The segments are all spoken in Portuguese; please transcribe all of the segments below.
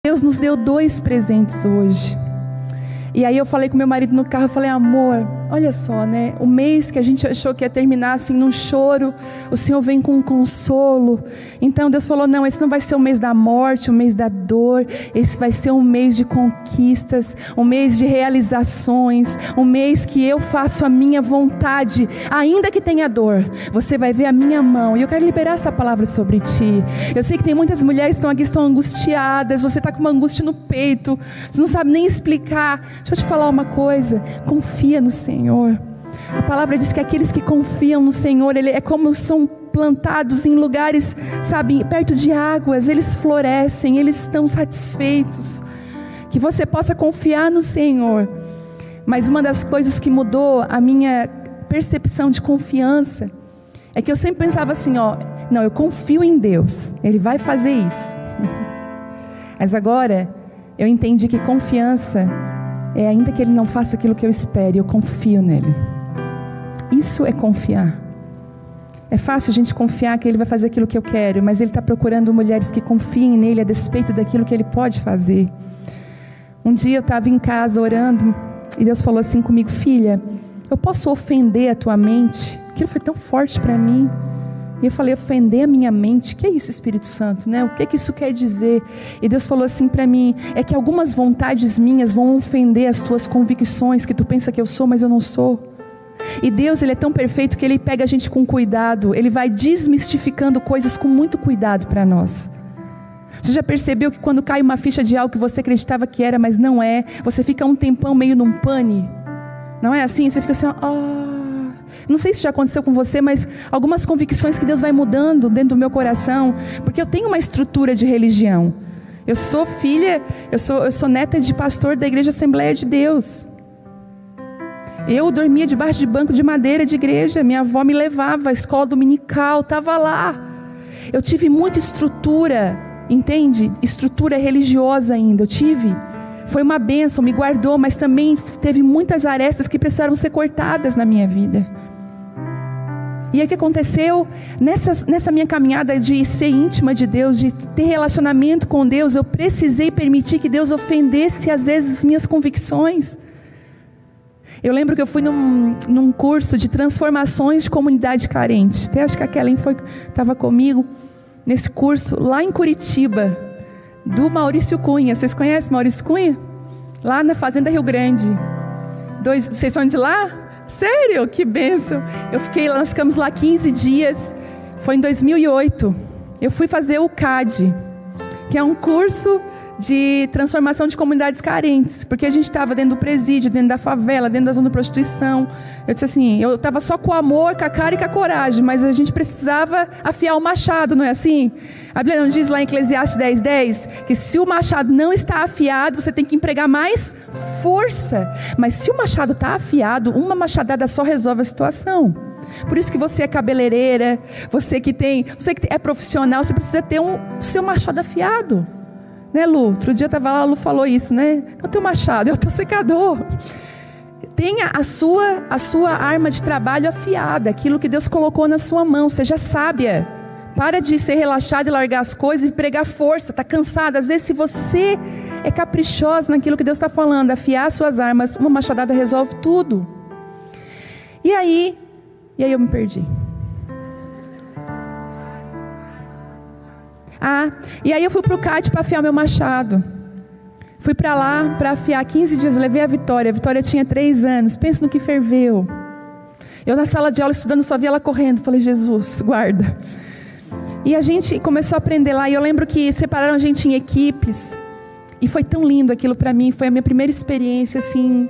Deus nos deu 2 presentes hoje. E aí eu falei com meu marido no carro, eu falei: amor, olha só, né? O mês que a gente achou que ia terminar assim num choro, o Senhor vem com um consolo. Então Deus falou: não, esse não vai ser o mês da morte, o mês da dor. Esse vai ser um mês de conquistas, um mês de realizações, um mês que eu faço a minha vontade, ainda que tenha dor. Você vai ver a minha mão. E eu quero liberar essa palavra sobre ti. Eu sei que tem muitas mulheres que estão aqui, estão angustiadas. Você está com uma angústia no peito, você não sabe nem explicar. Deixa eu te falar uma coisa: confia no Senhor. A palavra diz que aqueles que confiam no Senhor, Ele é como são plantados em lugares, sabe, perto de águas. Eles florescem, eles estão satisfeitos. Que você possa confiar no Senhor. Mas uma das coisas que mudou a minha percepção de confiança é que eu sempre pensava assim, não, eu confio em Deus, Ele vai fazer isso. Mas agora eu entendi que confiança é ainda que Ele não faça aquilo que eu espero, eu confio nele. Isso é confiar. É fácil a gente confiar que Ele vai fazer aquilo que eu quero, mas Ele está procurando mulheres que confiem nele a despeito daquilo que Ele pode fazer. Um dia eu estava em casa orando e Deus falou assim comigo: filha, eu posso ofender a tua mente? Aquilo foi tão forte para mim. E eu falei: ofender a minha mente? Que é isso, Espírito Santo, né? O que isso quer dizer? E Deus falou assim para mim: é que algumas vontades minhas vão ofender as tuas convicções, que tu pensa que eu sou, mas eu não sou. E Deus, Ele é tão perfeito que Ele pega a gente com cuidado. Ele vai desmistificando coisas com muito cuidado para nós. Você já percebeu que quando cai uma ficha de algo que você acreditava que era, mas não é, você fica um tempão meio num pane? Não é assim? Você fica assim, não sei se já aconteceu com você, mas algumas convicções que Deus vai mudando dentro do meu coração, porque eu tenho uma estrutura de religião. Eu sou filha, eu sou neta de pastor da Igreja Assembleia de Deus. Eu dormia debaixo de banco de madeira de igreja. Minha avó me levava à escola dominical, estava lá. Eu tive muita estrutura, entende? Estrutura religiosa ainda, eu tive. Foi uma bênção, me guardou, mas também teve muitas arestas que precisaram ser cortadas na minha vida. E aí o que aconteceu? Nessa minha caminhada de ser íntima de Deus, de ter relacionamento com Deus, eu precisei permitir que Deus ofendesse às vezes as minhas convicções. Eu lembro que eu fui num curso de transformações de comunidade carente. Até acho que a Kellen estava comigo nesse curso, lá em Curitiba, do Maurício Cunha. Vocês conhecem Maurício Cunha? Lá na Fazenda Rio Grande. Vocês são de lá? Sério? Que bênção. Nós ficamos lá 15 dias. Foi em 2008. Eu fui fazer o CAD, que é um curso de transformação de comunidades carentes, porque a gente estava dentro do presídio, dentro da favela, dentro da zona de prostituição. Eu disse assim, eu estava só com o amor, com a cara e com a coragem, mas a gente precisava afiar o machado, não é assim? A Bíblia não diz lá em Eclesiastes 10:10, que se o machado não está afiado, você tem que empregar mais força. Mas se o machado está afiado, uma machadada só resolve a situação. Por isso que você é cabeleireira, você que é profissional, você precisa ter o seu machado afiado. Né, Lu? Outro dia eu estava lá, a Lu falou isso, né? Eu tenho machado, eu tenho secador. Tenha a sua arma de trabalho afiada, aquilo que Deus colocou na sua mão. Seja sábia. Para de ser relaxada e largar as coisas e pregar força. Está cansada. Às vezes, se você é caprichosa naquilo que Deus está falando, afiar suas armas, uma machadada resolve tudo. E aí eu me perdi. E aí eu fui para o CAT para afiar meu machado. Fui para lá para afiar 15 dias, levei a Vitória. A Vitória tinha 3 anos, pensa no que ferveu. Eu na sala de aula estudando, só via ela correndo. Falei: Jesus, guarda. E a gente começou a aprender lá. E eu lembro que separaram a gente em equipes. E foi tão lindo aquilo para mim. Foi a minha primeira experiência assim.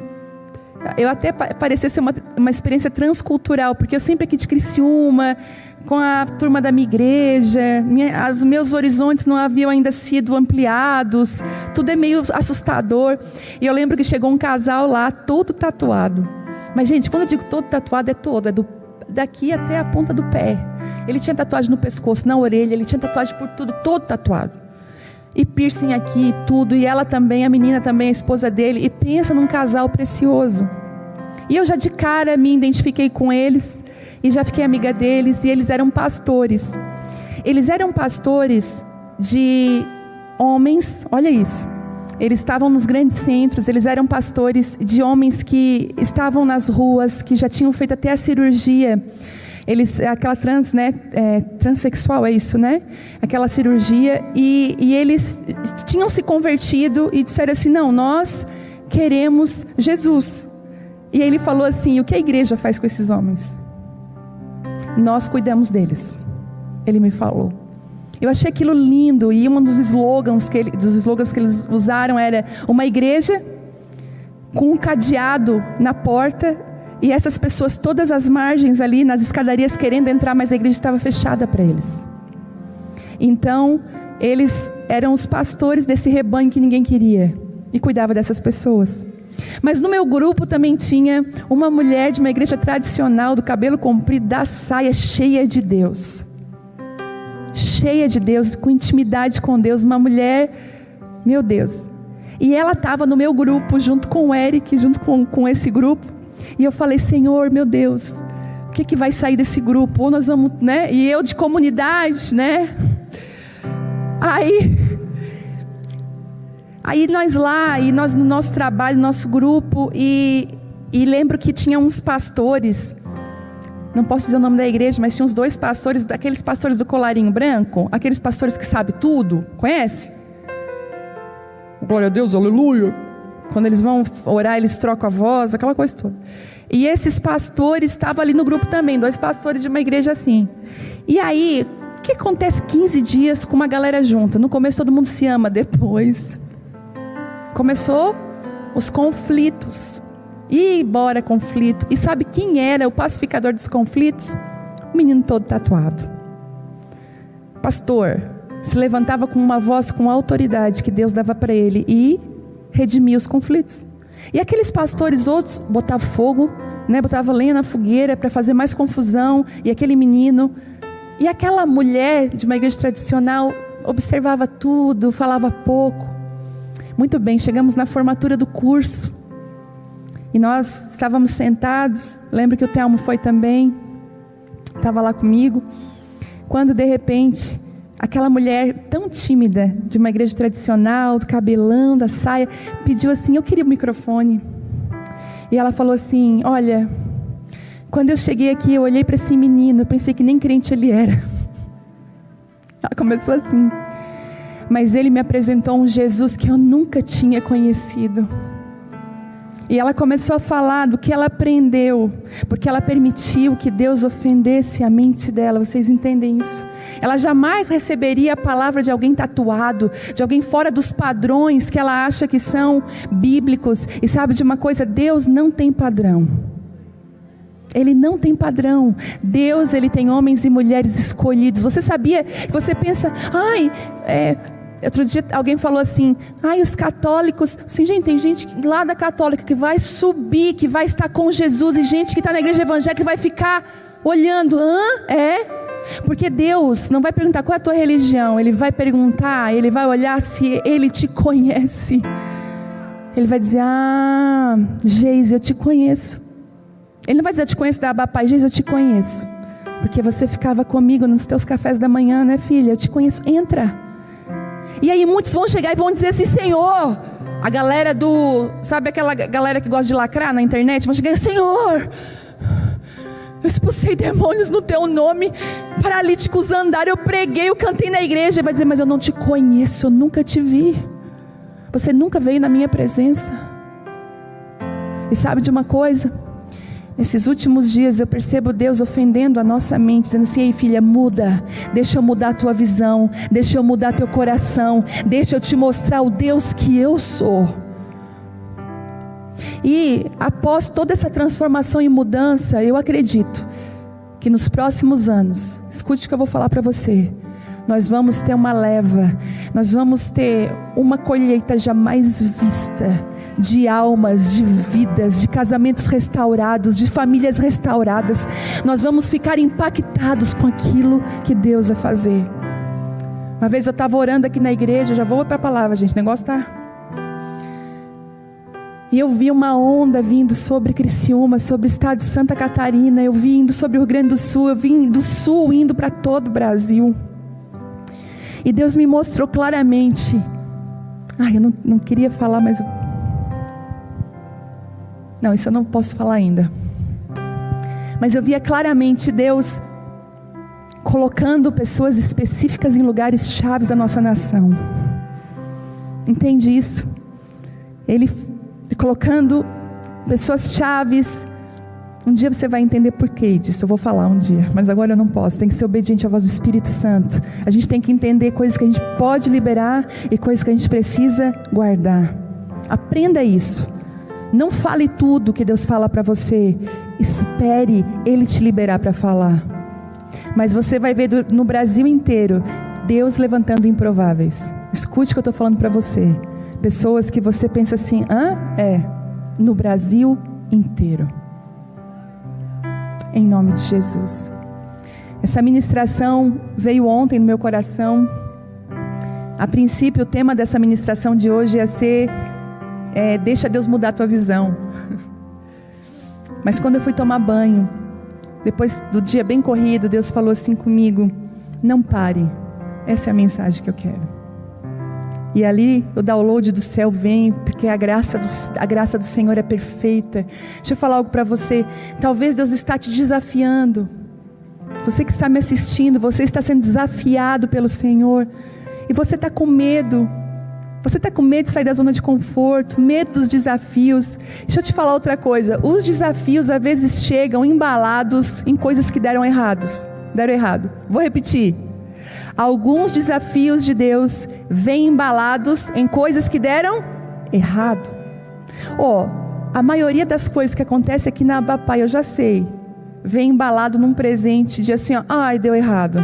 Eu até parecia ser uma experiência transcultural, porque eu sempre aqui de Criciúma, com a turma da minha igreja, os meus horizontes não haviam ainda sido ampliados, tudo é meio assustador. E eu lembro que chegou um casal lá, todo tatuado. Mas gente, quando eu digo todo tatuado, é daqui até a ponta do pé. Ele tinha tatuagem no pescoço, na orelha, ele tinha tatuagem por tudo, todo tatuado. E piercing aqui, tudo, e ela também, a menina também, a esposa dele. E pensa num casal precioso. E eu já de cara me identifiquei com eles, e já fiquei amiga deles, e eles eram pastores. Eles eram pastores de homens, olha isso, eles estavam nos grandes centros, eles eram pastores de homens que estavam nas ruas, que já tinham feito até a cirurgia. Eles, aquela transexual, é isso, né? Aquela cirurgia, e eles tinham se convertido e disseram assim: não, nós queremos Jesus. E ele falou assim: o que a igreja faz com esses homens? Nós cuidamos deles. Ele me falou. Eu achei aquilo lindo, e um dos slogans que eles usaram era uma igreja com um cadeado na porta, e essas pessoas todas às margens ali, nas escadarias, querendo entrar, mas a igreja estava fechada para eles. Então, eles eram os pastores desse rebanho que ninguém queria, e cuidava dessas pessoas. Mas no meu grupo também tinha uma mulher de uma igreja tradicional, do cabelo comprido, da saia, cheia de Deus, com intimidade com Deus, uma mulher, meu Deus. E ela estava no meu grupo, junto com o Eric, junto com esse grupo. E eu falei: Senhor, meu Deus, o que vai sair desse grupo? Ou nós vamos, né? E eu de comunidade, né? Aí nós lá, e nós no nosso trabalho, nosso grupo, e lembro que tinha uns pastores, não posso dizer o nome da igreja, mas tinha uns 2 pastores, aqueles pastores do colarinho branco, aqueles pastores que sabem tudo, conhece? Glória a Deus, aleluia. Quando eles vão orar, eles trocam a voz, aquela coisa toda. E esses pastores estavam ali no grupo também, 2 pastores de uma igreja assim. E aí, o que acontece 15 dias com uma galera junta? No começo todo mundo se ama, depois começou os conflitos. E bora conflito. E sabe quem era o pacificador dos conflitos? O menino todo tatuado. Pastor, se levantava com uma voz, com autoridade que Deus dava para ele, e redimia os conflitos. E aqueles pastores outros botavam fogo, né, botavam lenha na fogueira para fazer mais confusão. E aquele menino, e aquela mulher de uma igreja tradicional observava tudo, falava pouco. Muito bem, chegamos na formatura do curso, e nós estávamos sentados. Lembro que o Telmo foi também, estava lá comigo, quando de repente aquela mulher tão tímida, de uma igreja tradicional, do cabelão, da saia, pediu assim: eu queria o microfone. E ela falou assim: olha, quando eu cheguei aqui, eu olhei para esse menino, eu pensei que nem crente ele era. Ela começou assim: mas ele me apresentou um Jesus que eu nunca tinha conhecido. E ela começou a falar do que ela aprendeu, porque ela permitiu que Deus ofendesse a mente dela. Vocês entendem isso? Ela jamais receberia a palavra de alguém tatuado, de alguém fora dos padrões que ela acha que são bíblicos. E sabe de uma coisa? Deus não tem padrão. Ele não tem padrão. Deus, Ele tem homens e mulheres escolhidos. Você sabia? Você pensa: outro dia alguém falou assim: os católicos, assim, gente, tem gente lá da católica que vai subir, que vai estar com Jesus, e gente que está na igreja evangélica que vai ficar olhando. Porque Deus não vai perguntar qual é a tua religião. Ele vai perguntar, Ele vai olhar se Ele te conhece. Ele vai dizer: Geise, eu te conheço. Ele não vai dizer: eu te conheço da Abapai. Geise, eu te conheço, porque você ficava comigo nos teus cafés da manhã, né, filha? Eu te conheço, entra. E aí muitos vão chegar e vão dizer assim: Senhor, a galera sabe aquela galera que gosta de lacrar na internet? Vão chegar: Senhor, eu expulsei demônios no teu nome, paralíticos andaram, eu preguei, eu cantei na igreja. E vai dizer: mas eu não te conheço, eu nunca te vi, você nunca veio na minha presença. E sabe de uma coisa? Nesses últimos dias eu percebo Deus ofendendo a nossa mente, dizendo assim: ei filha, muda, deixa eu mudar a tua visão, deixa eu mudar teu coração, deixa eu te mostrar o Deus que eu sou. E após toda essa transformação e mudança, eu acredito que nos próximos anos, escute o que eu vou falar para você, nós vamos ter uma leva, nós vamos ter uma colheita jamais vista, de almas, de vidas, de casamentos restaurados, de famílias restauradas. Nós vamos ficar impactados com aquilo que Deus vai fazer. Uma vez eu estava orando aqui na igreja, já vou para a palavra, gente, o negócio está... E eu vi uma onda vindo sobre Criciúma, sobre o estado de Santa Catarina, eu vi indo sobre o Rio Grande do Sul, eu vi do sul indo para todo o Brasil. E Deus me mostrou claramente. Eu não queria falar, mas... Não, isso eu não posso falar ainda. Mas eu via claramente Deus colocando pessoas específicas em lugares chaves da nossa nação. Entende isso? Ele colocando pessoas chaves. Um dia você vai entender por que disso, eu vou falar um dia, mas agora eu não posso, tem que ser obediente à voz do Espírito Santo. A gente tem que entender coisas que a gente pode liberar e coisas que a gente precisa guardar. Aprenda isso. Não fale tudo que Deus fala para você, espere Ele te liberar para falar. Mas você vai ver no Brasil inteiro, Deus levantando improváveis. Escute o que eu estou falando para você. Pessoas que você pensa assim, no Brasil inteiro. Em nome de Jesus. Essa ministração veio ontem no meu coração. A princípio, o tema dessa ministração de hoje ia ser deixa Deus mudar a tua visão. Mas quando eu fui tomar banho, depois do dia bem corrido, Deus falou assim comigo: não pare, essa é a mensagem que eu quero. E ali o download do céu vem, porque a graça do Senhor é perfeita. Deixa eu falar algo para você. Talvez Deus está te desafiando. Você que está me assistindo, você está sendo desafiado pelo Senhor. E você está com medo. Você está com medo de sair da zona de conforto, medo dos desafios. Deixa eu te falar outra coisa. Os desafios às vezes chegam embalados em coisas que deram errado. Vou repetir. Alguns desafios de Deus vêm embalados em coisas que deram errado. A maioria das coisas que acontece aqui na Abapai, eu já sei, vem embalado num presente de assim, deu errado.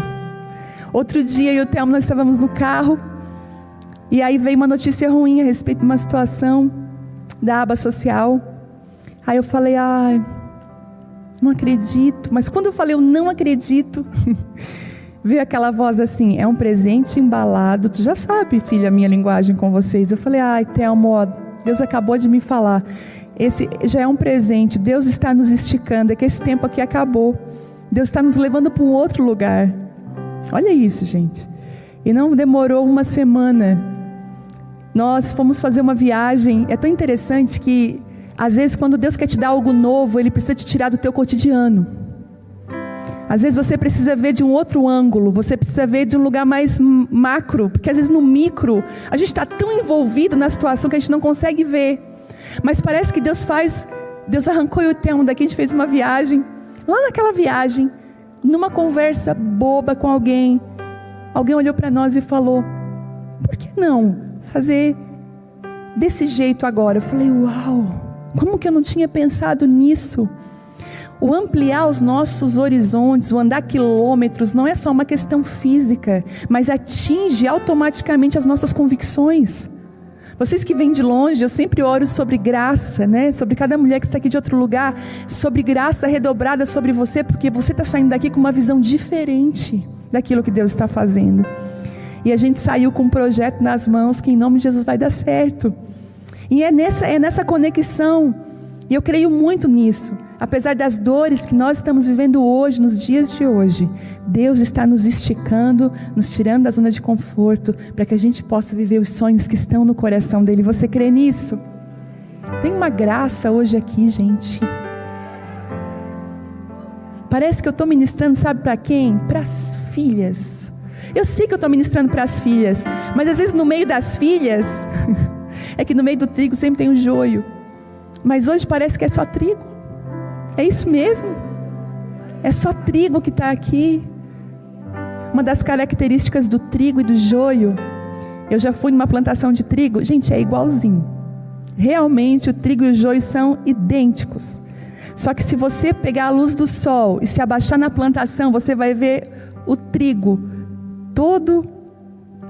Outro dia eu e o Thelma, nós estávamos no carro, e aí veio uma notícia ruim a respeito de uma situação da aba social. Aí eu falei, não acredito. Mas quando eu falei eu não acredito, veio aquela voz assim, é um presente embalado. Tu já sabe, filha, a minha linguagem com vocês. Eu falei, Thelma, Deus acabou de me falar. Esse já é um presente, Deus está nos esticando, é que esse tempo aqui acabou. Deus está nos levando para um outro lugar. Olha isso, gente. E não demorou uma semana. Nós fomos fazer uma viagem. É tão interessante que, às vezes, quando Deus quer te dar algo novo, Ele precisa te tirar do teu cotidiano. Às vezes você precisa ver de um outro ângulo, você precisa ver de um lugar mais macro, porque às vezes no micro, a gente está tão envolvido na situação que a gente não consegue ver. Mas parece que Deus arrancou o Thelma daqui, a gente fez uma viagem. Lá naquela viagem, numa conversa boba com alguém olhou para nós e falou, por que não fazer desse jeito agora? Eu falei, uau, como que eu não tinha pensado nisso? O ampliar os nossos horizontes, o andar quilômetros, não é só uma questão física, mas atinge automaticamente as nossas convicções. Vocês que vêm de longe, eu sempre oro sobre graça, né? Sobre cada mulher que está aqui de outro lugar, sobre graça redobrada sobre você, porque você está saindo daqui com uma visão diferente daquilo que Deus está fazendo. E a gente saiu com um projeto nas mãos que em nome de Jesus vai dar certo. E é nessa conexão, e eu creio muito nisso. Apesar das dores que nós estamos vivendo hoje, nos dias de hoje, Deus está nos esticando, nos tirando da zona de conforto, para que a gente possa viver os sonhos que estão no coração dEle. Você crê nisso? Tem uma graça hoje aqui, gente. Parece que eu estou ministrando, sabe para quem? Para as filhas. Eu sei que eu estou ministrando para as filhas, mas às vezes no meio das filhas, é que no meio do trigo sempre tem um joio. Mas hoje parece que é só trigo. É isso mesmo. É só trigo que está aqui. Uma das características do trigo e do joio, eu já fui numa plantação de trigo, gente, é igualzinho. Realmente o trigo e o joio são idênticos. Só que se você pegar a luz do sol e se abaixar na plantação, você vai ver o trigo todo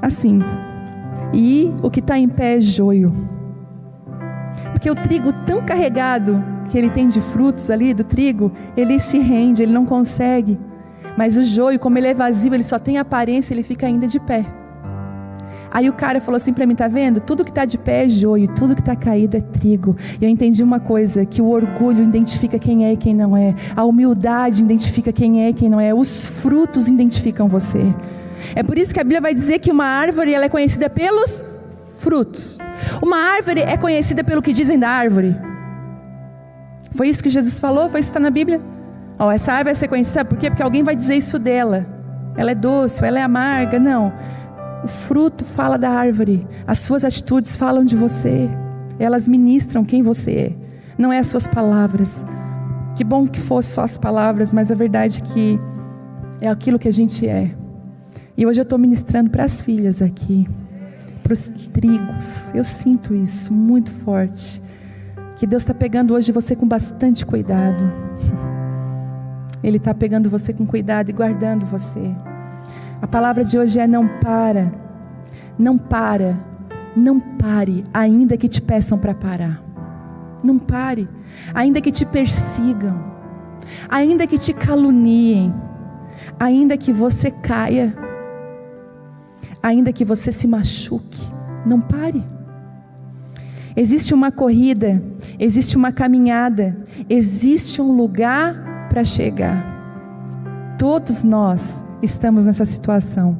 assim. E o que está em pé é joio. Porque o trigo tão carregado que ele tem de frutos ali do trigo, ele se rende, ele não consegue. Mas o joio, como ele é vazio, ele só tem aparência, ele fica ainda de pé. Aí o cara falou assim para mim, tá vendo? Tudo que está de pé é joio, tudo que está caído é trigo. E eu entendi uma coisa, que o orgulho identifica quem é e quem não é. A humildade identifica quem é e quem não é. Os frutos identificam você. É por isso que a Bíblia vai dizer que uma árvore ela é conhecida pelos frutos. Uma árvore é conhecida pelo que dizem da árvore. Foi isso que Jesus falou? Foi isso que está na Bíblia? Essa árvore vai ser conhecida, por quê? Porque alguém vai dizer isso dela. Ela é doce, ela é amarga. Não. O fruto fala da árvore. As suas atitudes falam de você. Elas ministram quem você é. Não é as suas palavras. Que bom que fosse só as palavras, mas a verdade é que é aquilo que a gente é. E hoje eu estou ministrando para as filhas aqui, para os trigos. Eu sinto isso muito forte. Que Deus está pegando hoje você com bastante cuidado. Ele está pegando você com cuidado e guardando você. A palavra de hoje é: não para, não para, não pare, ainda que te peçam para parar. Não pare, ainda que te persigam, ainda que te caluniem, ainda que você caia, ainda que você se machuque. Não pare. Existe uma corrida, existe uma caminhada, existe um lugar para chegar. Todos nós estamos nessa situação.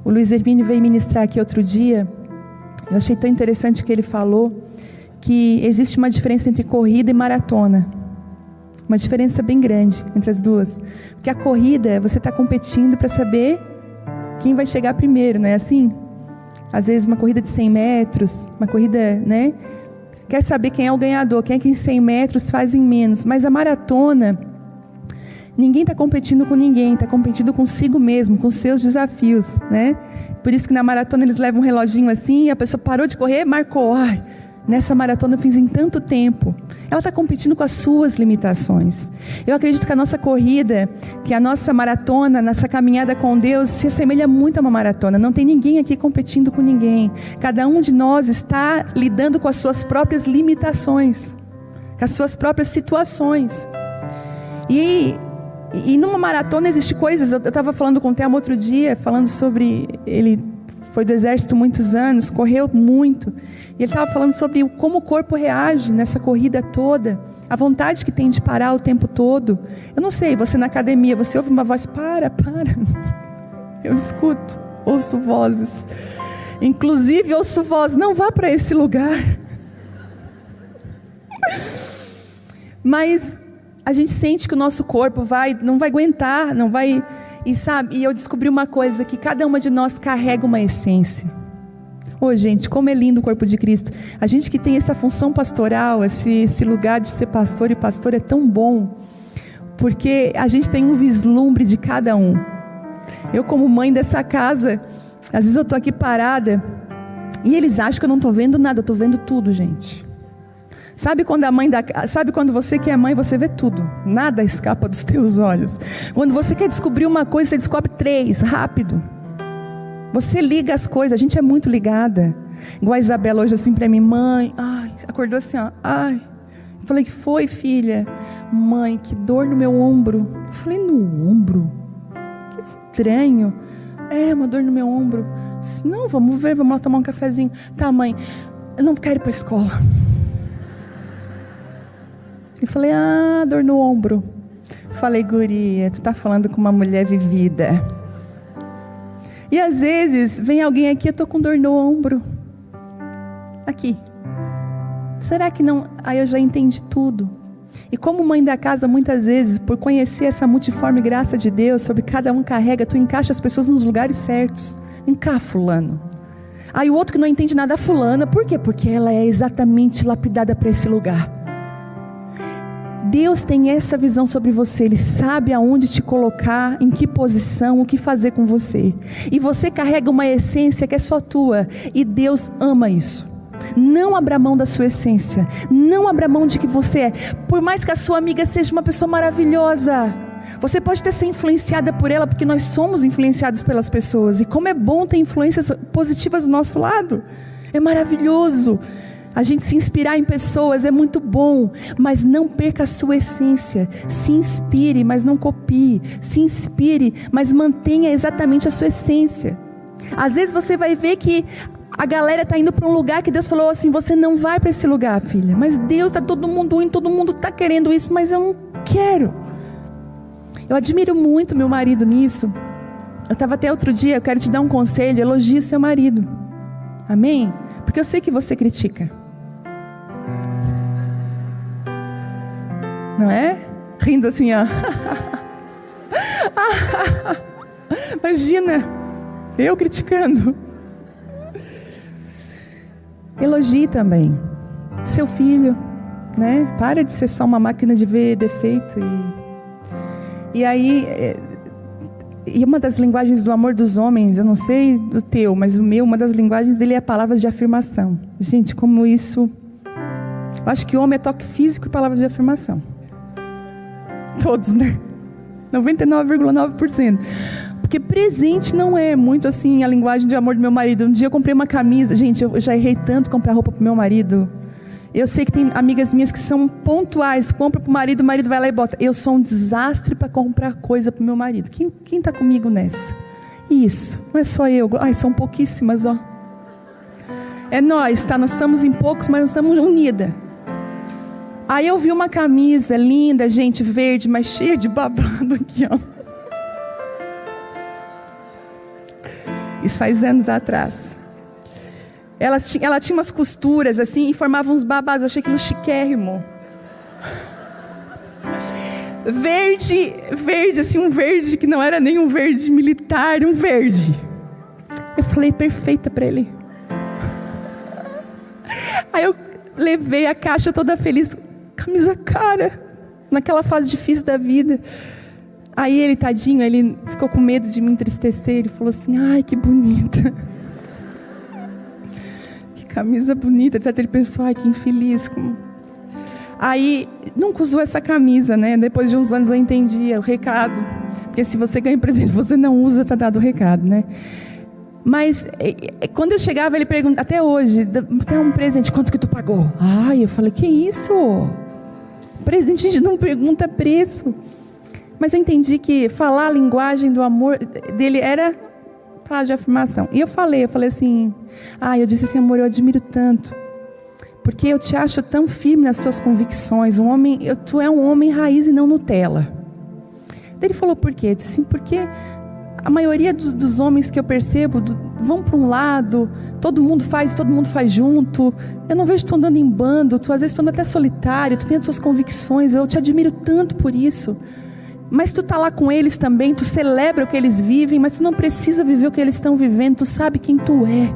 O Luiz Hermínio veio ministrar aqui outro dia. Eu achei tão interessante o que ele falou, que existe uma diferença entre corrida e maratona. Uma diferença bem grande entre as duas. Porque a corrida, você está competindo para saber quem vai chegar primeiro, não é assim? Às vezes uma corrida de 100 metros, uma corrida, né? Quer saber quem é o ganhador, quem é que em 100 metros faz em menos. Mas a maratona, ninguém está competindo com ninguém, está competindo consigo mesmo, com seus desafios, né? Por isso que na maratona eles levam um reloginho assim, e a pessoa parou de correr, marcou. Ai, nessa maratona eu fiz em tanto tempo. Ela está competindo com as suas limitações. Eu acredito que a nossa corrida, que a nossa maratona, nossa caminhada com Deus, se assemelha muito a uma maratona. Não tem ninguém aqui competindo com ninguém. Cada um de nós está lidando com as suas próprias limitações, com as suas próprias situações. E numa maratona existem coisas. Eu estava falando com o Thelma outro dia, falando sobre... Ele foi do exército muitos anos, correu muito. E ele estava falando sobre como o corpo reage nessa corrida toda. A vontade que tem de parar o tempo todo. Eu não sei, você na academia, você ouve uma voz, para. Eu escuto, ouço vozes. Inclusive ouço vozes, não vá para esse lugar. Mas a gente sente que o nosso corpo não vai aguentar, não vai... E eu descobri uma coisa, que cada uma de nós carrega uma essência. Gente, como é lindo o corpo de Cristo. A gente que tem essa função pastoral, esse lugar de ser pastor e pastor é tão bom, porque a gente tem um vislumbre de cada um. Eu, como mãe dessa casa, às vezes eu estou aqui parada e eles acham que eu não estou vendo nada. Eu estou vendo tudo, gente. Sabe quando você que é mãe, você vê tudo, nada escapa dos teus olhos. Quando você quer descobrir uma coisa, você descobre 3, rápido. Você liga as coisas, a gente é muito ligada. Igual a Isabela hoje assim para mim, mãe, acordou assim, eu falei, que foi, filha? Mãe, que dor no meu ombro. Eu falei, no ombro? Que estranho. Uma dor no meu ombro. Disse, não, vamos ver, vamos lá tomar um cafezinho. Tá, mãe, eu não quero ir para a escola. Eu falei, dor no ombro. Falei, guria, tu tá falando com uma mulher vivida. E às vezes vem alguém aqui, eu tô com dor no ombro. Aqui. Será que não? Aí eu já entendi tudo. E como mãe da casa, muitas vezes, por conhecer essa multiforme graça de Deus, sobre cada um carrega, tu encaixa as pessoas nos lugares certos. Vem cá, fulano. Aí o outro que não entende nada, fulana. Por quê? Porque ela é exatamente lapidada para esse lugar. Deus tem essa visão sobre você. Ele sabe aonde te colocar, em que posição, o que fazer com você. E você carrega uma essência que é só tua. E Deus ama isso. Não abra mão da sua essência. Não abra mão de que você é. Por mais que a sua amiga seja uma pessoa maravilhosa, você pode até ser influenciada por ela, porque nós somos influenciados pelas pessoas. E como é bom ter influências positivas do nosso lado. É maravilhoso. A gente se inspirar em pessoas é muito bom, mas não perca a sua essência. Se inspire, mas não copie. Se inspire, mas mantenha exatamente a sua essência. Às vezes você vai ver que a galera está indo para um lugar que Deus falou assim, você não vai para esse lugar, filha. Mas Deus, está todo mundo indo, todo mundo está querendo isso, mas eu não quero. Eu admiro muito meu marido nisso. Eu estava até outro dia, eu quero te dar um conselho, elogie seu marido. Amém? Porque eu sei que você critica. Não é? Rindo assim, ó. Imagina, eu criticando. Elogie também seu filho, né? Para de ser só uma máquina de ver defeito. E aí, e uma das linguagens do amor dos homens, eu não sei do teu, mas o meu, uma das linguagens dele é palavras de afirmação. Gente, como isso... Eu acho que o homem é toque físico e palavras de afirmação. Todos, né? 99,9%. Porque presente não é muito assim a linguagem de amor do meu marido. Um dia eu comprei uma camisa. Gente, eu já errei tanto comprar roupa pro meu marido. Eu sei que tem amigas minhas que são pontuais. Compra pro marido, o marido vai lá e bota. Eu sou um desastre para comprar coisa pro meu marido. Quem tá comigo nessa? Isso, não é só eu. Ai, são pouquíssimas, ó. É nós, tá? Nós estamos em poucos, mas nós estamos unidas. Aí eu vi uma camisa linda, gente, verde, mas cheia de babado aqui, ó. Isso faz anos atrás. Ela tinha umas costuras assim e formava uns babados. Eu achei aquilo chiquérrimo. Verde, assim, um verde que não era nem um verde militar, um verde. Eu falei, perfeita para ele. Aí eu levei a caixa toda feliz, camisa cara, naquela fase difícil da vida. Aí ele, tadinho, ele ficou com medo de me entristecer. Ele falou assim, ai, que bonita. Que camisa bonita, etc. Ele pensou, ai, que infeliz. Aí, nunca usou essa camisa, né? Depois de uns anos eu entendi o recado. Porque se você ganha presente, você não usa, tá dado o recado, né? Mas, quando eu chegava, ele perguntava, até hoje, até um presente, quanto que tu pagou? Ai, eu falei, que isso? Presente a gente não pergunta preço. Mas eu entendi que falar a linguagem do amor dele era falar de afirmação. E eu falei assim, eu disse assim, amor, eu admiro tanto, porque eu te acho tão firme nas tuas convicções, tu é um homem raiz e não Nutella. Daí ele falou, por quê? Eu disse assim, porque a maioria dos homens que eu percebo vão para um lado, todo mundo faz junto, eu não vejo tu andando em bando, tu às vezes tu anda até solitário, tu tem as tuas convicções, eu te admiro tanto por isso. Mas tu está lá com eles também, tu celebra o que eles vivem, mas tu não precisa viver o que eles estão vivendo, tu sabe quem tu é.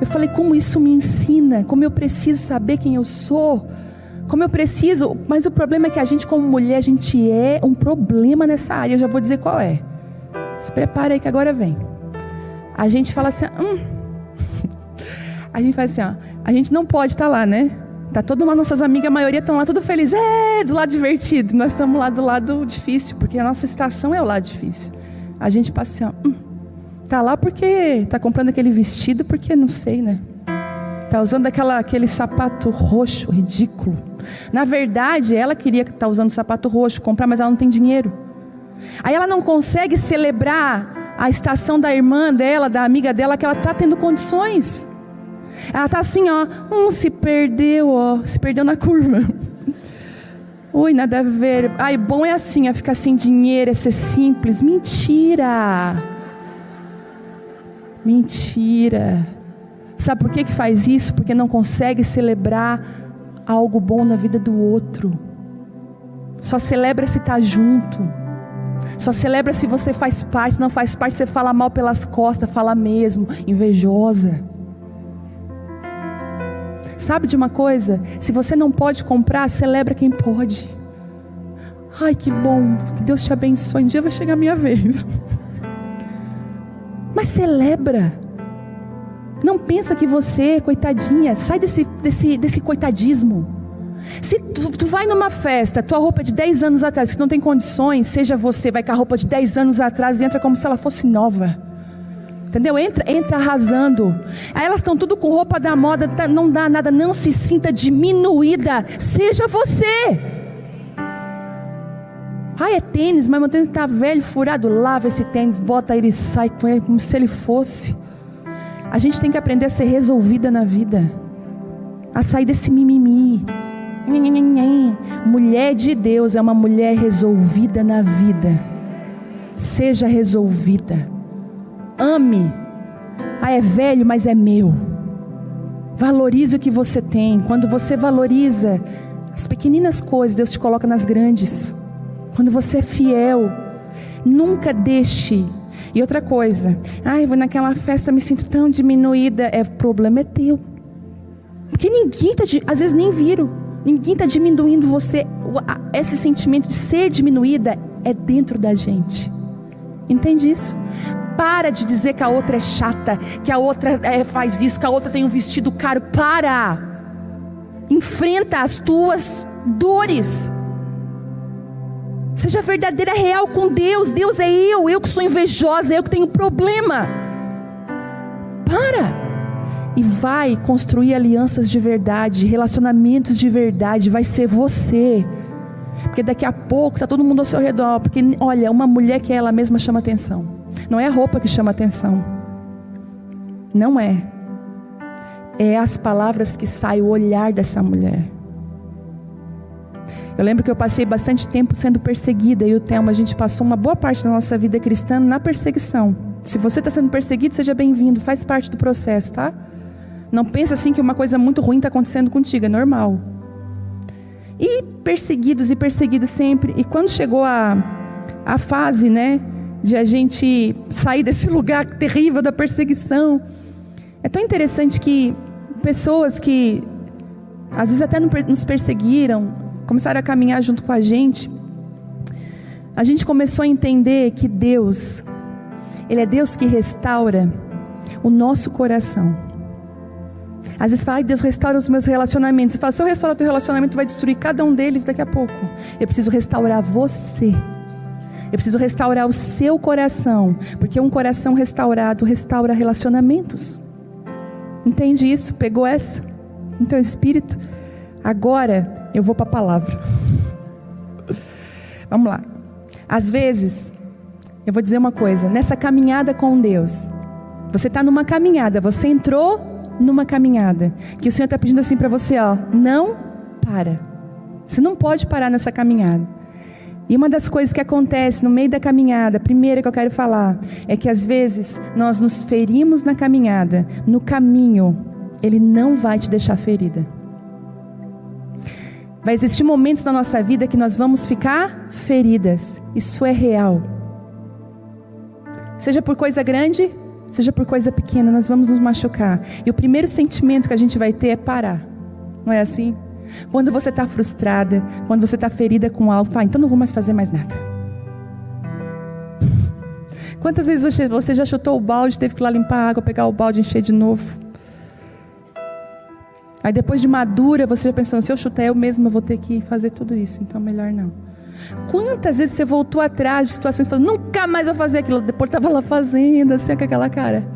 Eu falei, como isso me ensina, como eu preciso saber quem eu sou, como eu preciso, mas o problema é que a gente como mulher, a gente é um problema nessa área, eu já vou dizer qual é. Se prepara aí que agora vem. A gente fala assim, a gente faz assim, a gente não pode estar lá, né? Tá todas as nossas amigas, a maioria estão lá tudo feliz, do lado divertido. Nós estamos lá do lado difícil, porque a nossa estação é o lado difícil. A gente passa assim, tá lá porque tá comprando aquele vestido, porque não sei, né? Tá usando aquele sapato roxo, ridículo. Na verdade, ela queria estar usando sapato roxo, comprar, mas ela não tem dinheiro. Aí ela não consegue celebrar a estação da irmã dela, da amiga dela, que ela tá tendo condições. Ela está assim, se perdeu na curva. Ui, nada a ver. Ai, bom é assim, ficar sem dinheiro, é ser simples. Mentira. Sabe por que faz isso? Porque não consegue celebrar algo bom na vida do outro. Só celebra se está junto. Só celebra se você faz parte. Se não faz parte, você fala mal pelas costas, fala mesmo, invejosa. Sabe de uma coisa? Se você não pode comprar, celebra quem pode. Ai, que bom, que Deus te abençoe, um dia vai chegar a minha vez. Mas celebra. Não pensa que você, coitadinha, sai desse coitadismo. Se tu vai numa festa, tua roupa é de 10 anos atrás, que tu não tem condições, seja você, vai com a roupa de 10 anos atrás e entra como se ela fosse nova. Entendeu? Entra arrasando. Aí elas estão tudo com roupa da moda, não dá nada, não se sinta diminuída. Seja você. É tênis, mas meu tênis está velho, furado. Lava esse tênis, bota ele e sai com ele como se ele fosse. A gente tem que aprender a ser resolvida na vida, a sair desse mimimi. Mulher de Deus é uma mulher resolvida na vida. seja resolvida. Ame. Ah, é velho, mas é meu. Valorize o que você tem. Quando você valoriza as pequeninas coisas, Deus te coloca nas grandes. Quando você é fiel, nunca deixe. E outra coisa, eu vou naquela festa, me sinto tão diminuída. O problema é teu. Porque ninguém às vezes nem viram. Ninguém está diminuindo você. Esse sentimento de ser diminuída é dentro da gente. Entende isso? Para de dizer que a outra é chata, que a outra faz isso, que a outra tem um vestido caro. Para! Enfrenta as tuas dores. Seja verdadeira, real com Deus. Deus é eu que sou invejosa, eu que tenho problema. Para! E vai construir alianças de verdade, relacionamentos de verdade. Vai ser você. Porque daqui a pouco está todo mundo ao seu redor. Porque olha, uma mulher que é ela mesma chama atenção. Não é a roupa que chama atenção. Não é. É as palavras que saem, o olhar dessa mulher. Eu lembro que eu passei bastante tempo sendo perseguida. E o Thelma, a gente passou uma boa parte da nossa vida cristã na perseguição. Se você está sendo perseguido, seja bem-vindo. Faz parte do processo, tá? Não pensa assim que uma coisa muito ruim está acontecendo contigo. É normal. E perseguidos sempre. E quando chegou a fase, né, de a gente sair desse lugar terrível da perseguição, é tão interessante que pessoas que às vezes até nos perseguiram, começaram a caminhar junto com a gente começou a entender que Deus, Ele é Deus que restaura o nosso coração. Às vezes fala, Deus restaura os meus relacionamentos. Você fala, se eu restaurar o teu relacionamento, vai destruir cada um deles daqui a pouco. Eu preciso restaurar você. Eu preciso restaurar o seu coração. Porque um coração restaurado restaura relacionamentos. Entende isso? Pegou essa? No teu espírito? Agora eu vou para a palavra. Vamos lá. Às vezes, eu vou dizer uma coisa. Nessa caminhada com Deus, você está numa caminhada. Você entrou numa caminhada, que o Senhor está pedindo assim para você, não para. Você não pode parar nessa caminhada. E uma das coisas que acontece no meio da caminhada, a primeira que eu quero falar, é que às vezes nós nos ferimos na caminhada. No caminho, Ele não vai te deixar ferida. Vai existir momentos na nossa vida que nós vamos ficar feridas. Isso é real. Seja por coisa grande, seja por coisa pequena, nós vamos nos machucar. E o primeiro sentimento que a gente vai ter é parar. Não é assim? Quando você está frustrada, quando você está ferida com algo, fala, então não vou mais fazer mais nada. Quantas vezes você já chutou o balde, teve que ir lá limpar a água, pegar o balde e encher de novo? Aí depois de madura, você já pensou, se eu chutar eu mesma vou ter que fazer tudo isso, então melhor não. Quantas vezes você voltou atrás de situações e falou, nunca mais vou fazer aquilo, depois estava lá fazendo, assim, com aquela cara.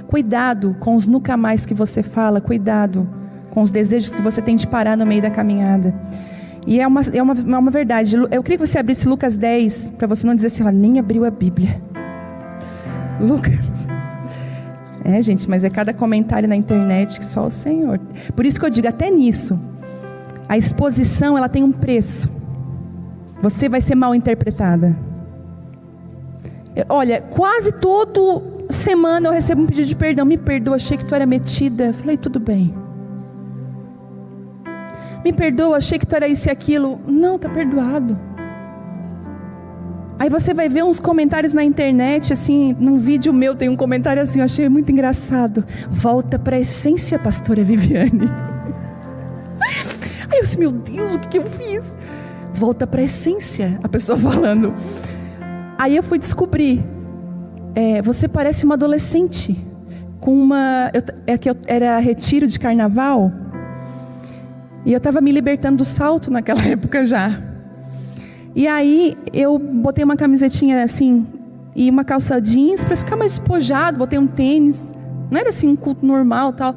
Cuidado com os nunca mais que você fala, cuidado com os desejos que você tem de parar no meio da caminhada. E é uma verdade. Eu queria que você abrisse Lucas 10, para você não dizer assim, ela nem abriu a Bíblia. Lucas. Gente, mas é cada comentário na internet que só o Senhor. Por isso que eu digo, até nisso, a exposição, ela tem um preço. Você vai ser mal interpretada. Olha, quase toda semana eu recebo um pedido de perdão. Me perdoa, achei que tu era metida. Eu falei, tudo bem. Me perdoa, achei que tu era isso e aquilo. Não, tá perdoado. Aí você vai ver uns comentários na internet, assim, num vídeo meu tem um comentário assim, eu achei muito engraçado. Volta para a essência, pastora Viviane. Aí eu disse, meu Deus, o que eu fiz? Volta para a essência, a pessoa falando. Aí eu fui descobrir, você parece uma adolescente, com uma, era retiro de carnaval, e eu estava me libertando do salto naquela época já. E aí eu botei uma camisetinha assim, e uma calça jeans para ficar mais despojado, botei um tênis, não era assim um culto normal tal,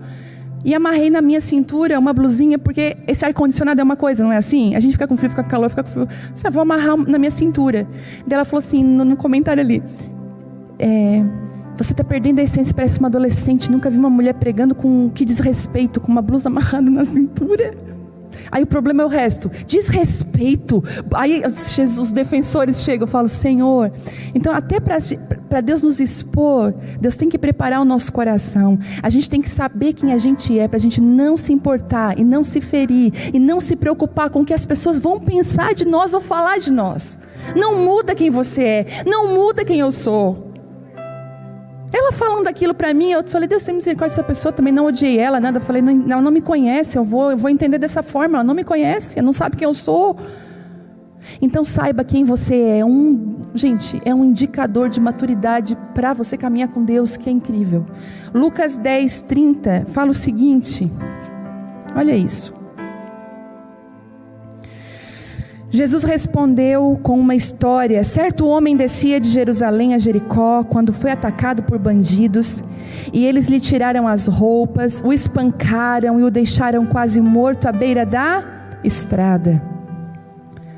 e amarrei na minha cintura uma blusinha, porque esse ar-condicionado é uma coisa, não é assim? A gente fica com frio, fica com calor, fica com frio, só vou amarrar na minha cintura. Daí ela falou assim, no comentário ali, você está perdendo a essência, parece uma adolescente, nunca vi uma mulher pregando com que desrespeito, com uma blusa amarrada na cintura. Aí o problema é o resto. Desrespeito. Aí os defensores chegam, eu falo, Senhor. Então até para Deus nos expor, Deus tem que preparar o nosso coração. A gente tem que saber quem a gente é, para a gente não se importar e não se ferir e não se preocupar com o que as pessoas vão pensar de nós ou falar de nós. Não muda quem você é, não muda quem eu sou. Ela falando aquilo para mim, eu falei, Deus tem misericórdia dessa pessoa, também não odiei ela, nada. Eu falei, não, ela não me conhece, eu vou entender dessa forma, ela não me conhece, ela não sabe quem eu sou. Então saiba quem você é. Gente, é um indicador de maturidade para você caminhar com Deus, que é incrível. Lucas 10:30 fala o seguinte, olha isso. Jesus respondeu com uma história. Certo homem descia de Jerusalém a Jericó, quando foi atacado por bandidos, e eles lhe tiraram as roupas, o espancaram e o deixaram quase morto à beira da estrada.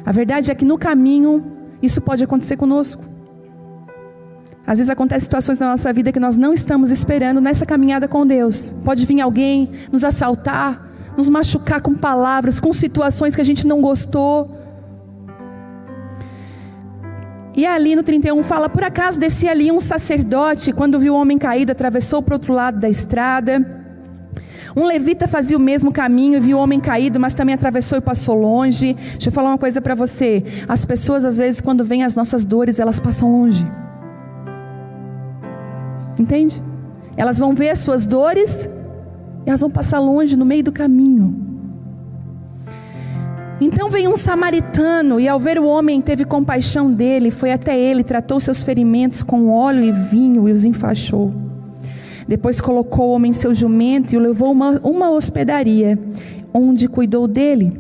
A verdade é que no caminho, isso pode acontecer conosco. Às vezes acontecem situações na nossa vida que nós não estamos esperando nessa caminhada com Deus. Pode vir alguém nos assaltar, nos machucar com palavras, com situações que a gente não gostou. E ali no 31 fala, por acaso descia ali um sacerdote, quando viu o homem caído, atravessou para o outro lado da estrada. Um levita fazia o mesmo caminho, viu o homem caído, mas também atravessou e passou longe. Deixa eu falar uma coisa para você. As pessoas às vezes quando vêm as nossas dores, elas passam longe. Entende? Elas vão ver as suas dores, e elas vão passar longe no meio do caminho. Então veio um samaritano, e ao ver o homem teve compaixão dele, foi até ele, tratou seus ferimentos com óleo e vinho e os enfaixou. Depois colocou o homem em seu jumento e o levou a uma hospedaria, onde cuidou dele.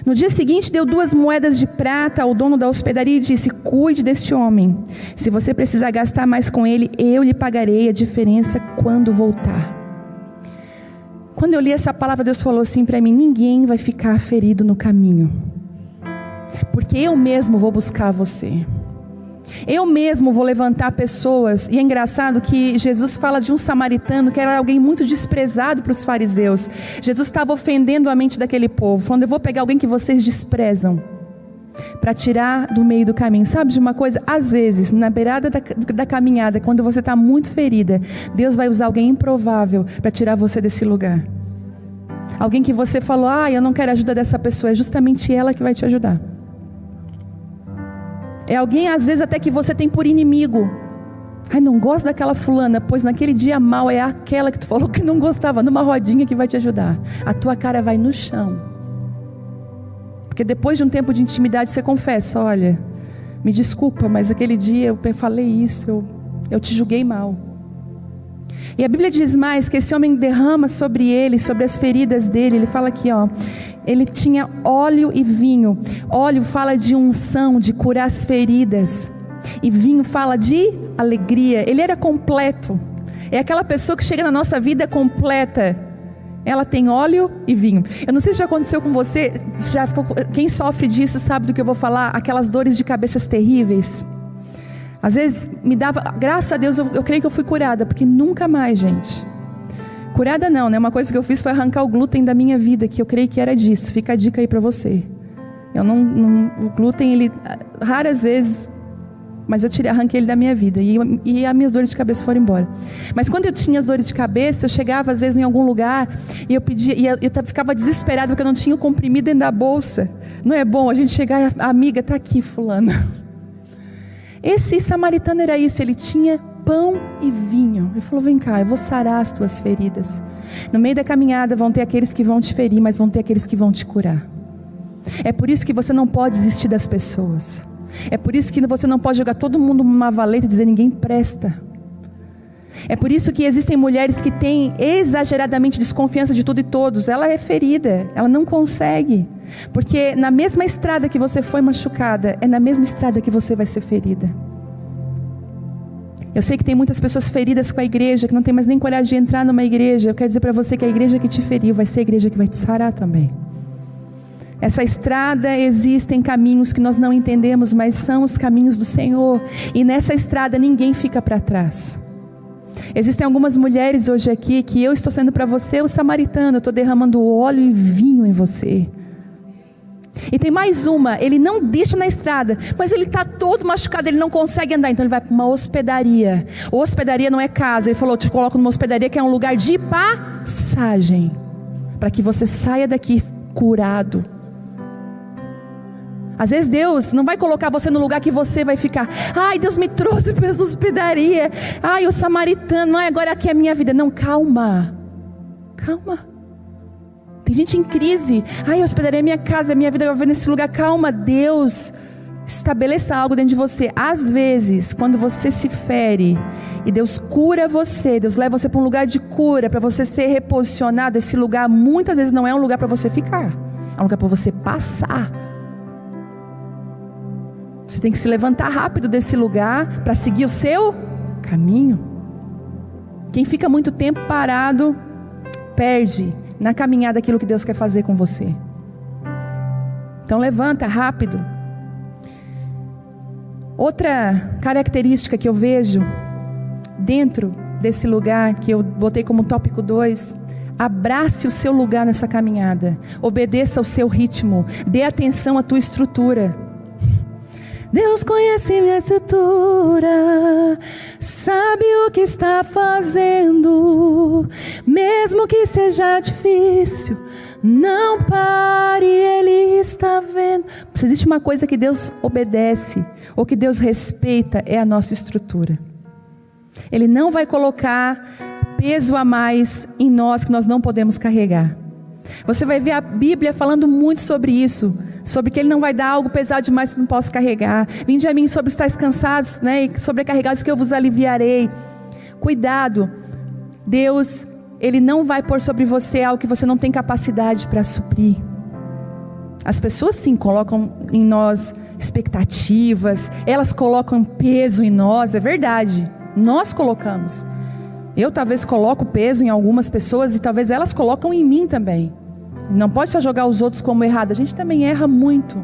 No dia seguinte deu 2 moedas de prata ao dono da hospedaria e disse, cuide deste homem, se você precisar gastar mais com ele, eu lhe pagarei a diferença quando voltar. Quando eu li essa palavra, Deus falou assim para mim, ninguém vai ficar ferido no caminho, porque eu mesmo vou buscar você, eu mesmo vou levantar pessoas. E é engraçado que Jesus fala de um samaritano que era alguém muito desprezado para os fariseus. Jesus estava ofendendo a mente daquele povo, falando, eu vou pegar alguém que vocês desprezam, para tirar do meio do caminho. Sabe de uma coisa? Às vezes, na beirada da caminhada, quando você está muito ferida, Deus vai usar alguém improvável para tirar você desse lugar. Alguém que você falou, eu não quero a ajuda dessa pessoa, é justamente ela que vai te ajudar. É alguém às vezes até que você tem por inimigo. Não gosto daquela fulana, pois naquele dia mal é aquela que tu falou que não gostava, numa rodinha que vai te ajudar. A tua cara vai no chão. Porque depois de um tempo de intimidade você confessa, olha, me desculpa, mas aquele dia eu falei isso, eu te julguei mal. E a Bíblia diz mais, que esse homem derrama sobre ele, sobre as feridas dele. Ele fala aqui, ele tinha óleo e vinho. Óleo fala de unção, de curar as feridas, e vinho fala de alegria. Ele era completo. É aquela pessoa que chega na nossa vida completa. Ela tem óleo e vinho. Eu não sei se já aconteceu com você, quem sofre disso sabe do que eu vou falar. Aquelas dores de cabeças terríveis. Às vezes me dava, graças a Deus eu creio que eu fui curada, porque nunca mais, gente. Curada não, né? Uma coisa que eu fiz foi arrancar o glúten da minha vida, que eu creio que era disso. Fica a dica aí para você. O glúten, ele raras vezes, mas eu arranquei ele da minha vida, e as minhas dores de cabeça foram embora. Mas quando eu tinha as dores de cabeça, eu chegava às vezes em algum lugar, e eu pedia, e eu ficava desesperada, porque eu não tinha o comprimido dentro da bolsa. Não é bom a gente chegar e a amiga está aqui, fulana. Esse samaritano era isso, ele tinha pão e vinho. Ele falou, vem cá, eu vou sarar as tuas feridas. No meio da caminhada vão ter aqueles que vão te ferir, mas vão ter aqueles que vão te curar. É por isso que você não pode desistir das pessoas. É por isso que você não pode jogar todo mundo numa valeta e dizer ninguém presta. É por isso que existem mulheres que têm exageradamente desconfiança de tudo e todos. Ela é ferida, ela não consegue. Porque na mesma estrada que você foi machucada, é na mesma estrada que você vai ser ferida. Eu sei que tem muitas pessoas feridas com a igreja, que não tem mais nem coragem de entrar numa igreja. Eu quero dizer para você que a igreja que te feriu vai ser a igreja que vai te sarar também. Essa estrada, existem caminhos que nós não entendemos, mas são os caminhos do Senhor. E nessa estrada ninguém fica para trás. Existem algumas mulheres hoje aqui que eu estou sendo para você o samaritano, eu estou derramando óleo e vinho em você. E tem mais uma, ele não deixa na estrada, mas ele está todo machucado, ele não consegue andar, então ele vai para uma hospedaria. Hospedaria não é casa, ele falou, eu te coloco numa hospedaria que é um lugar de passagem, para que você saia daqui curado. Às vezes Deus não vai colocar você no lugar que você vai ficar, ai, Deus me trouxe para essa hospedaria, ai, o samaritano, ai, agora aqui é a minha vida. Não, calma, calma. Tem gente em crise, ai, eu hospedaria a minha casa, a minha vida, eu vou nesse lugar. Calma, Deus estabeleça algo dentro de você. Às vezes, quando você se fere e Deus cura você, Deus leva você para um lugar de cura, para você ser reposicionado, esse lugar muitas vezes não é um lugar para você ficar, é um lugar para você passar. Você tem que se levantar rápido desse lugar para seguir o seu caminho. Quem fica muito tempo parado, perde na caminhada aquilo que Deus quer fazer com você. Então levanta rápido. Outra característica que eu vejo dentro desse lugar, que eu botei como tópico 2, abrace o seu lugar nessa caminhada, obedeça ao seu ritmo, dê atenção à tua estrutura. Deus conhece minha estrutura, sabe o que está fazendo, mesmo que seja difícil, não pare, Ele está vendo. Se existe uma coisa que Deus obedece, ou que Deus respeita, é a nossa estrutura. Ele não vai colocar peso a mais em nós que nós não podemos carregar. Você vai ver a Bíblia falando muito sobre isso, sobre que Ele não vai dar algo pesado demais que não possa carregar. Vinde a mim sobre os tais cansados, né, e sobrecarregados, que eu vos aliviarei. Cuidado, Deus, Ele não vai pôr sobre você algo que você não tem capacidade para suprir. As pessoas sim colocam em nós expectativas, elas colocam peso em nós, é verdade, nós colocamos. Eu talvez coloco peso em algumas pessoas e talvez elas colocam em mim também. Não pode só jogar os outros como errado, a gente também erra muito.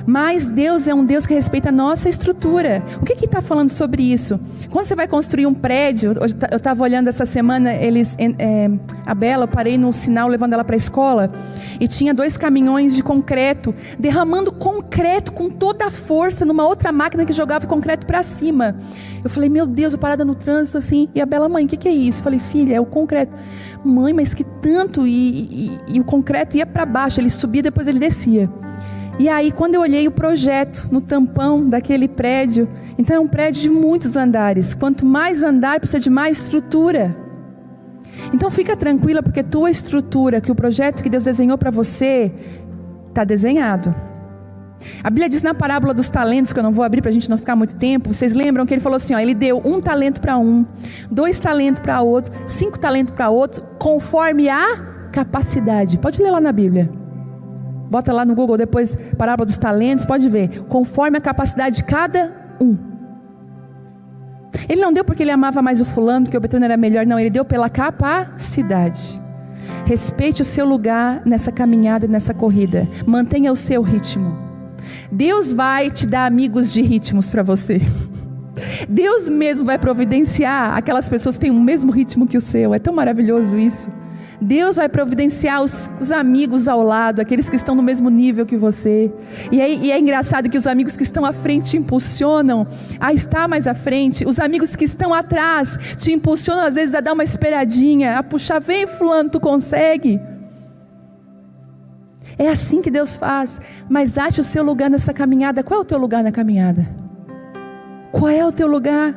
Mas Deus é um Deus que respeita a nossa estrutura. O que está falando sobre isso? Quando você vai construir um prédio, eu estava olhando essa semana, a Bela, eu parei no sinal levando ela para a escola, e tinha 2 caminhões de concreto, derramando concreto com toda a força, numa outra máquina que jogava o concreto para cima. Eu falei, meu Deus, eu parada no trânsito assim, e a Bela, mãe, o que é isso? Eu falei, filha, é o concreto. Mãe, mas que tanto, e o concreto ia para baixo, ele subia, depois ele descia. E aí quando eu olhei o projeto no tampão daquele prédio, então é um prédio de muitos andares, quanto mais andar precisa de mais estrutura. Então fica tranquila, porque tua estrutura, que o projeto que Deus desenhou para você, está desenhado. A Bíblia diz na parábola dos talentos, que eu não vou abrir para a gente não ficar muito tempo, vocês lembram que ele falou assim, ó, ele deu 1 talento para um, 2 talentos para outro, 5 talentos para outro, conforme a capacidade. Pode ler lá na Bíblia. Bota lá no Google depois, parábola dos talentos, pode ver. Conforme a capacidade de cada um. Ele não deu porque ele amava mais o fulano, porque o Betânia era melhor. Não, ele deu pela capacidade. Respeite o seu lugar nessa caminhada, nessa corrida. Mantenha o seu ritmo. Deus vai te dar amigos de ritmos para você. Deus mesmo vai providenciar aquelas pessoas que têm o mesmo ritmo que o seu. É tão maravilhoso isso. Deus vai providenciar os amigos ao lado, aqueles que estão no mesmo nível que você. E é engraçado que os amigos que estão à frente te impulsionam a estar mais à frente. Os amigos que estão atrás te impulsionam às vezes a dar uma esperadinha, a puxar, vem fulano, tu consegue. É assim que Deus faz. Mas ache o seu lugar nessa caminhada. Qual é o teu lugar na caminhada? Qual é o teu lugar?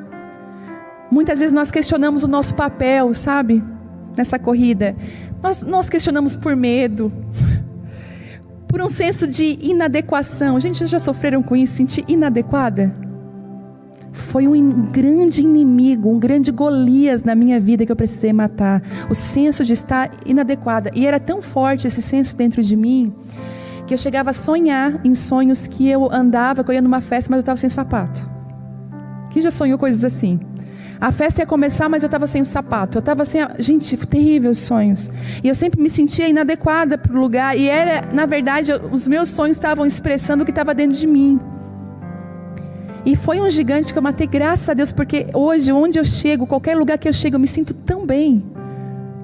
Muitas vezes nós questionamos o nosso papel, sabe? Nessa corrida, nós questionamos por medo, por um senso de inadequação. Gente, já sofreram com isso, sentir inadequada? Foi um grande inimigo, um grande Golias na minha vida que eu precisei matar. O senso de estar inadequada. E era tão forte esse senso dentro de mim, que eu chegava a sonhar em sonhos que eu andava, que eu ia numa festa, mas eu estava sem sapato. Quem já sonhou coisas assim? A festa ia começar, mas eu estava sem o sapato. Eu estava sem... Gente, terríveis sonhos. E eu sempre me sentia inadequada para o lugar. E era, na verdade, os meus sonhos estavam expressando o que estava dentro de mim. E foi um gigante que eu matei, graças a Deus, porque hoje, onde eu chego, qualquer lugar que eu chego, eu me sinto tão bem.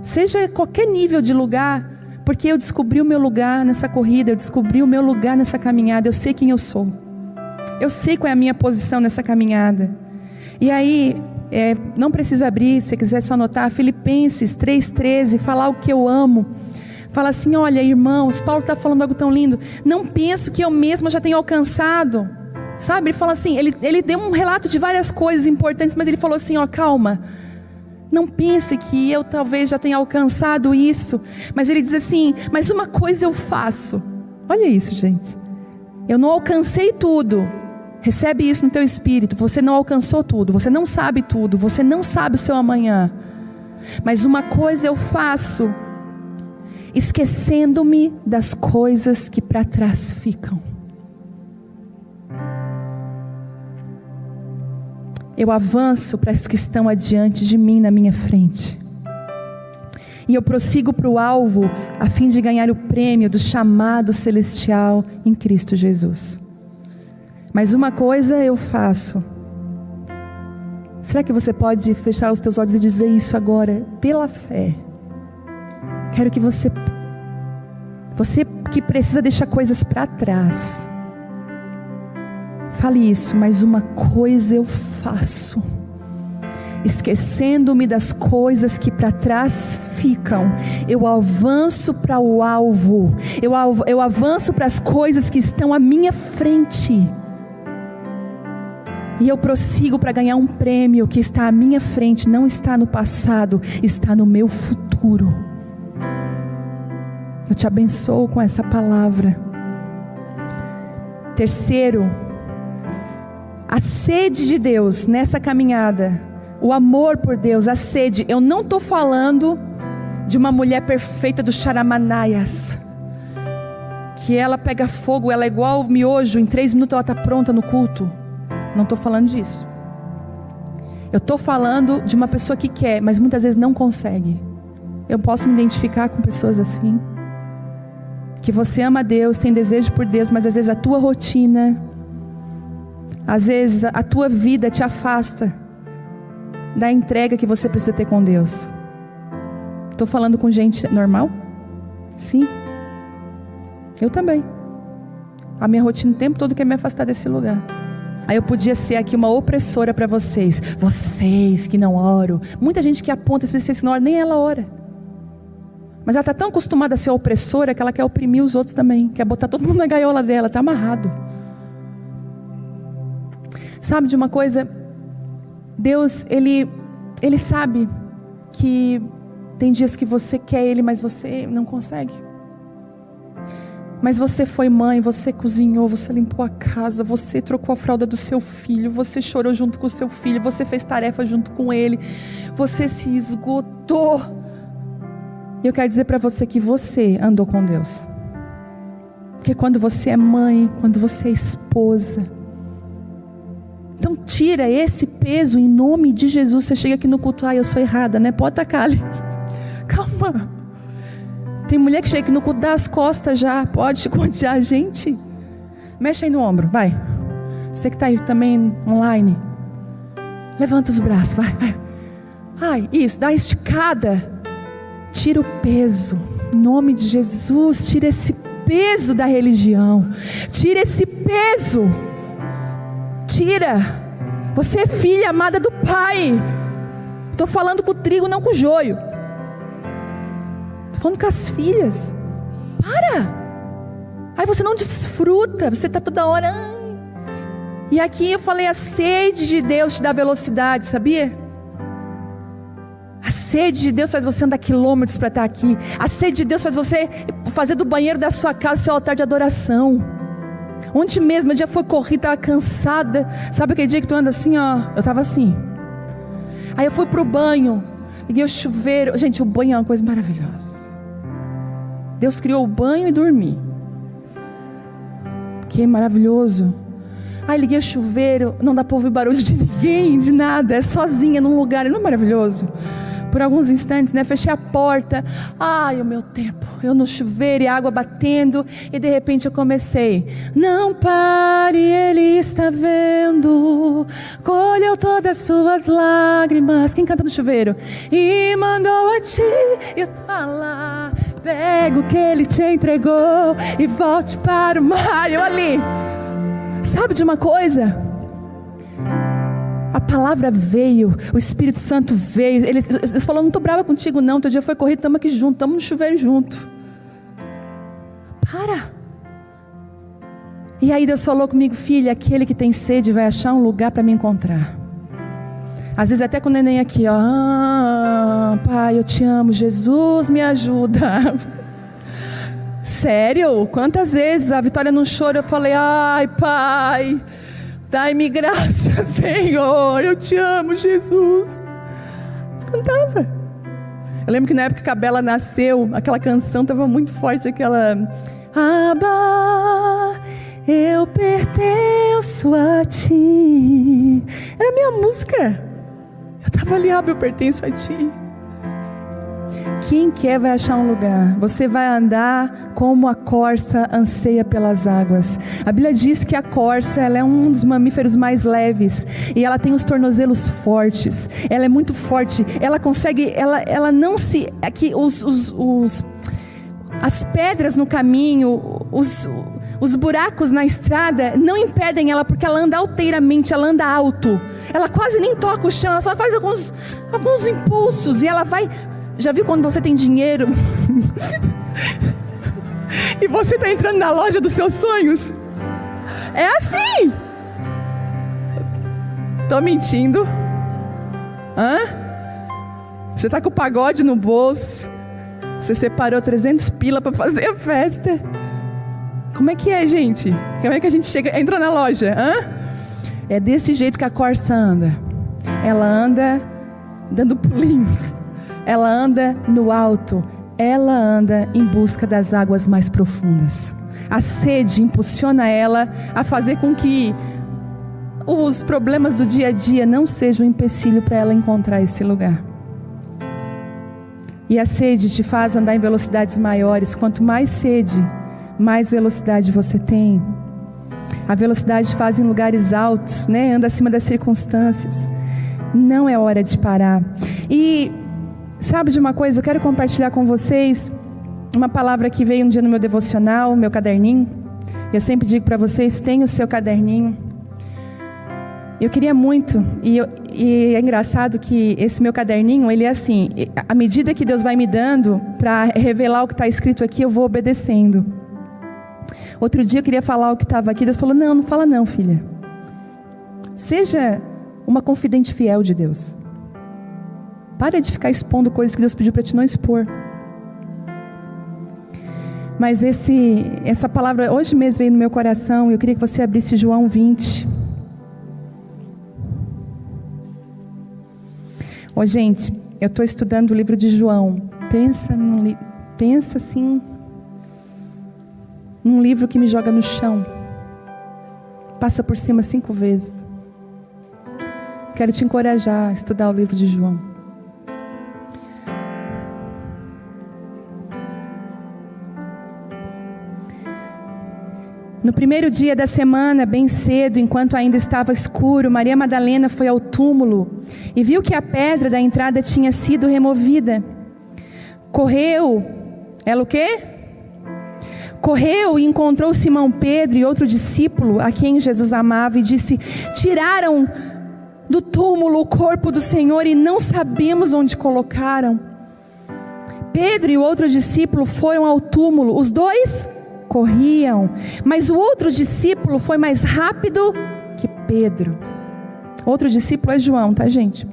Seja qualquer nível de lugar, porque eu descobri o meu lugar nessa corrida, eu descobri o meu lugar nessa caminhada, eu sei quem eu sou. Eu sei qual é a minha posição nessa caminhada. E aí, não precisa abrir, se quiser só anotar, Filipenses 3,13, falar o que eu amo. Fala assim: olha, irmãos, Paulo está falando algo tão lindo. Não penso que eu mesmo já tenho alcançado. Sabe, ele fala assim, ele deu um relato de várias coisas importantes, mas ele falou assim: ó, calma. Não pense que eu talvez já tenha alcançado isso. Mas ele diz assim: mas uma coisa eu faço. Olha isso, gente. Eu não alcancei tudo. Recebe isso no teu espírito. Você não alcançou tudo. Você não sabe tudo. Você não sabe o seu amanhã. Mas uma coisa eu faço, esquecendo-me das coisas que para trás ficam. Eu avanço para as que estão adiante de mim, na minha frente. E eu prossigo para o alvo, a fim de ganhar o prêmio do chamado celestial em Cristo Jesus. Mas uma coisa eu faço. Será que você pode fechar os teus olhos e dizer isso agora? Pela fé. Quero que você que precisa deixar coisas para trás, fale isso. Mas uma coisa eu faço, esquecendo-me das coisas que para trás ficam, eu avanço para o alvo, eu avanço para as coisas que estão à minha frente, e eu prossigo para ganhar um prêmio que está à minha frente, não está no passado, está no meu futuro. Eu te abençoo com essa palavra. Terceiro, a sede de Deus nessa caminhada, o amor por Deus, a sede. Eu não estou falando de uma mulher perfeita do Charamanaias, que ela pega fogo, ela é igual miojo, em 3 minutos ela está pronta no culto. Não estou falando disso. Eu estou falando de uma pessoa que quer, mas muitas vezes não consegue. Eu posso me identificar com pessoas assim, que você ama Deus, tem desejo por Deus, mas às vezes a tua rotina, às vezes a tua vida te afasta da entrega que você precisa ter com Deus. Estou falando com gente normal? Sim. Eu também. A minha rotina o tempo todo quer me afastar desse lugar. Aí eu podia ser aqui uma opressora para vocês. Vocês que não oram. Muita gente que aponta as pessoas que não oram, nem ela ora. Mas ela está tão acostumada a ser opressora que ela quer oprimir os outros também. Quer botar todo mundo na gaiola dela. Está amarrado. Sabe de uma coisa? Deus, Ele sabe que tem dias que você quer Ele, mas você não consegue. Mas você foi mãe, você cozinhou, você limpou a casa, você trocou a fralda do seu filho, você chorou junto com o seu filho, você fez tarefa junto com ele, você se esgotou. E eu quero dizer para você que você andou com Deus. Porque quando você é mãe, quando você é esposa, então tira esse peso em nome de Jesus. Você chega aqui no culto: eu sou errada, né? Pode tacar ali. Calma. Tem mulher que chega aqui no culto, dá as costas já. Pode chicotear a gente. Mexe aí no ombro, vai. Você que está aí também online, levanta os braços, vai. Ai, isso, dá esticada. Tira o peso, em nome de Jesus. Tira esse peso da religião. Tira esse peso. Tira. Você é filha amada do Pai. Estou falando com o trigo, não com o joio. Estou falando com as filhas. Para. Aí você não desfruta. Você está toda hora. E aqui eu falei: a sede de Deus te dá velocidade, sabia? A sede de Deus faz você andar quilômetros para estar aqui. A sede de Deus faz você fazer do banheiro da sua casa seu altar de adoração. Ontem mesmo, o dia foi corrido, estava cansada. Sabe aquele dia que tu anda assim, ó? Eu estava assim. Aí eu fui pro banho, liguei o chuveiro. Gente, o banho é uma coisa maravilhosa. Deus criou o banho e dormir. Que maravilhoso. Aí liguei o chuveiro, não dá para ouvir barulho de ninguém, de nada. É sozinha num lugar, não é maravilhoso? por alguns instantes, né? Fechei a porta. Ai, o meu tempo. Eu no chuveiro e a água batendo. E de repente eu comecei. Não pare, Ele está vendo. Colheu todas as suas lágrimas. Quem canta no chuveiro? E mandou a ti e falar. Pega o que Ele te entregou e volte para o mar. Eu ali. Sabe de uma coisa? A palavra veio, o Espírito Santo veio. Eles falaram, não estou brava contigo não, teu dia foi corrido, estamos aqui juntos, estamos no chuveiro junto. Para. E aí Deus falou comigo, filha, aquele que tem sede vai achar um lugar para me encontrar. Às vezes até com o neném aqui, ó. Pai, eu te amo, Jesus me ajuda. Sério? Quantas vezes a Vitória não chora, eu falei, ai pai, dai-me graça, Senhor, eu te amo, Jesus. Cantava. Eu lembro que na época que a Bela nasceu, aquela canção estava muito forte, aquela Abba, eu pertenço a ti. Era a minha música. Eu estava ali, Abba, eu pertenço a ti. Quem quer vai achar um lugar. Você vai andar como a corça anseia pelas águas. A Bíblia diz que a corça, ela é um dos mamíferos mais leves. E ela tem os tornozelos fortes. Ela é muito forte. Ela consegue, ela não se... Aqui, as pedras no caminho, os buracos na estrada não impedem ela, porque ela anda alteiramente, ela anda alto. Ela quase nem toca o chão, ela só faz alguns impulsos. E ela vai... Já viu quando você tem dinheiro e você está entrando na loja dos seus sonhos? É assim. Tô mentindo? Hã? Você está com o pagode no bolso, você separou 300 pila para fazer a festa. Como é que é, gente? Como é que a gente entra na loja? Hã? É desse jeito que a corça anda. Ela anda dando pulinhos. Ela anda no alto, ela anda em busca das águas mais profundas. A sede impulsiona ela a fazer com que os problemas do dia a dia não sejam um empecilho para ela encontrar esse lugar. E a sede te faz andar em velocidades maiores. Quanto mais sede, mais velocidade você tem. A velocidade te faz em lugares altos, né? Anda acima das circunstâncias. Não é hora de parar. E sabe de uma coisa? Eu quero compartilhar com vocês uma palavra que veio um dia no meu devocional, meu caderninho. Eu sempre digo para vocês, tenha o seu caderninho. Eu queria muito, e é engraçado que esse meu caderninho, ele é assim, à medida que Deus vai me dando para revelar o que está escrito aqui, eu vou obedecendo. Outro dia eu queria falar o que estava aqui, Deus falou, não fala não, filha. Seja uma confidente fiel de Deus. Para de ficar expondo coisas que Deus pediu para te não expor. Mas essa palavra hoje mesmo veio no meu coração. E eu queria que você abrisse João 20. Gente, eu estou estudando o livro de João. Pensa assim, num livro que me joga no chão. Passa por cima 5 vezes. Quero te encorajar a estudar o livro de João. No primeiro dia da semana, bem cedo, enquanto ainda estava escuro, Maria Madalena foi ao túmulo e viu que a pedra da entrada tinha sido removida. Correu, ela o quê? Correu e encontrou Simão Pedro e outro discípulo a quem Jesus amava e disse: tiraram do túmulo o corpo do Senhor e não sabemos onde colocaram. Pedro e o outro discípulo foram ao túmulo, os dois corriam, mas o outro discípulo foi mais rápido que Pedro. Outro discípulo é João, tá, gente?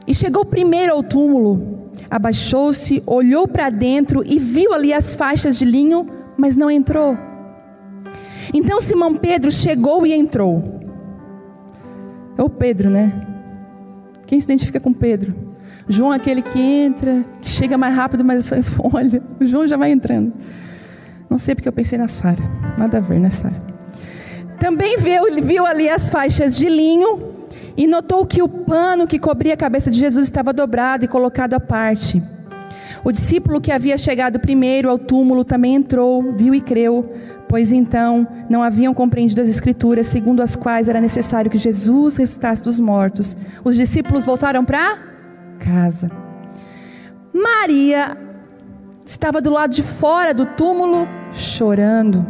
E chegou primeiro ao túmulo, abaixou-se, olhou para dentro e viu ali as faixas de linho, mas não entrou. Então Simão Pedro chegou e entrou. É o Pedro, né? Quem se identifica com Pedro? João é aquele que entra, que chega mais rápido, mas olha, o João já vai entrando. Não sei porque eu pensei na Sara. Nada a ver, né, Sara? Também viu ali as faixas de linho e notou que o pano que cobria a cabeça de Jesus estava dobrado e colocado à parte. O discípulo que havia chegado primeiro ao túmulo também entrou, viu e creu, pois então não haviam compreendido as Escrituras, segundo as quais era necessário que Jesus ressuscitasse dos mortos. Os discípulos voltaram para casa. Maria estava do lado de fora do túmulo, chorando.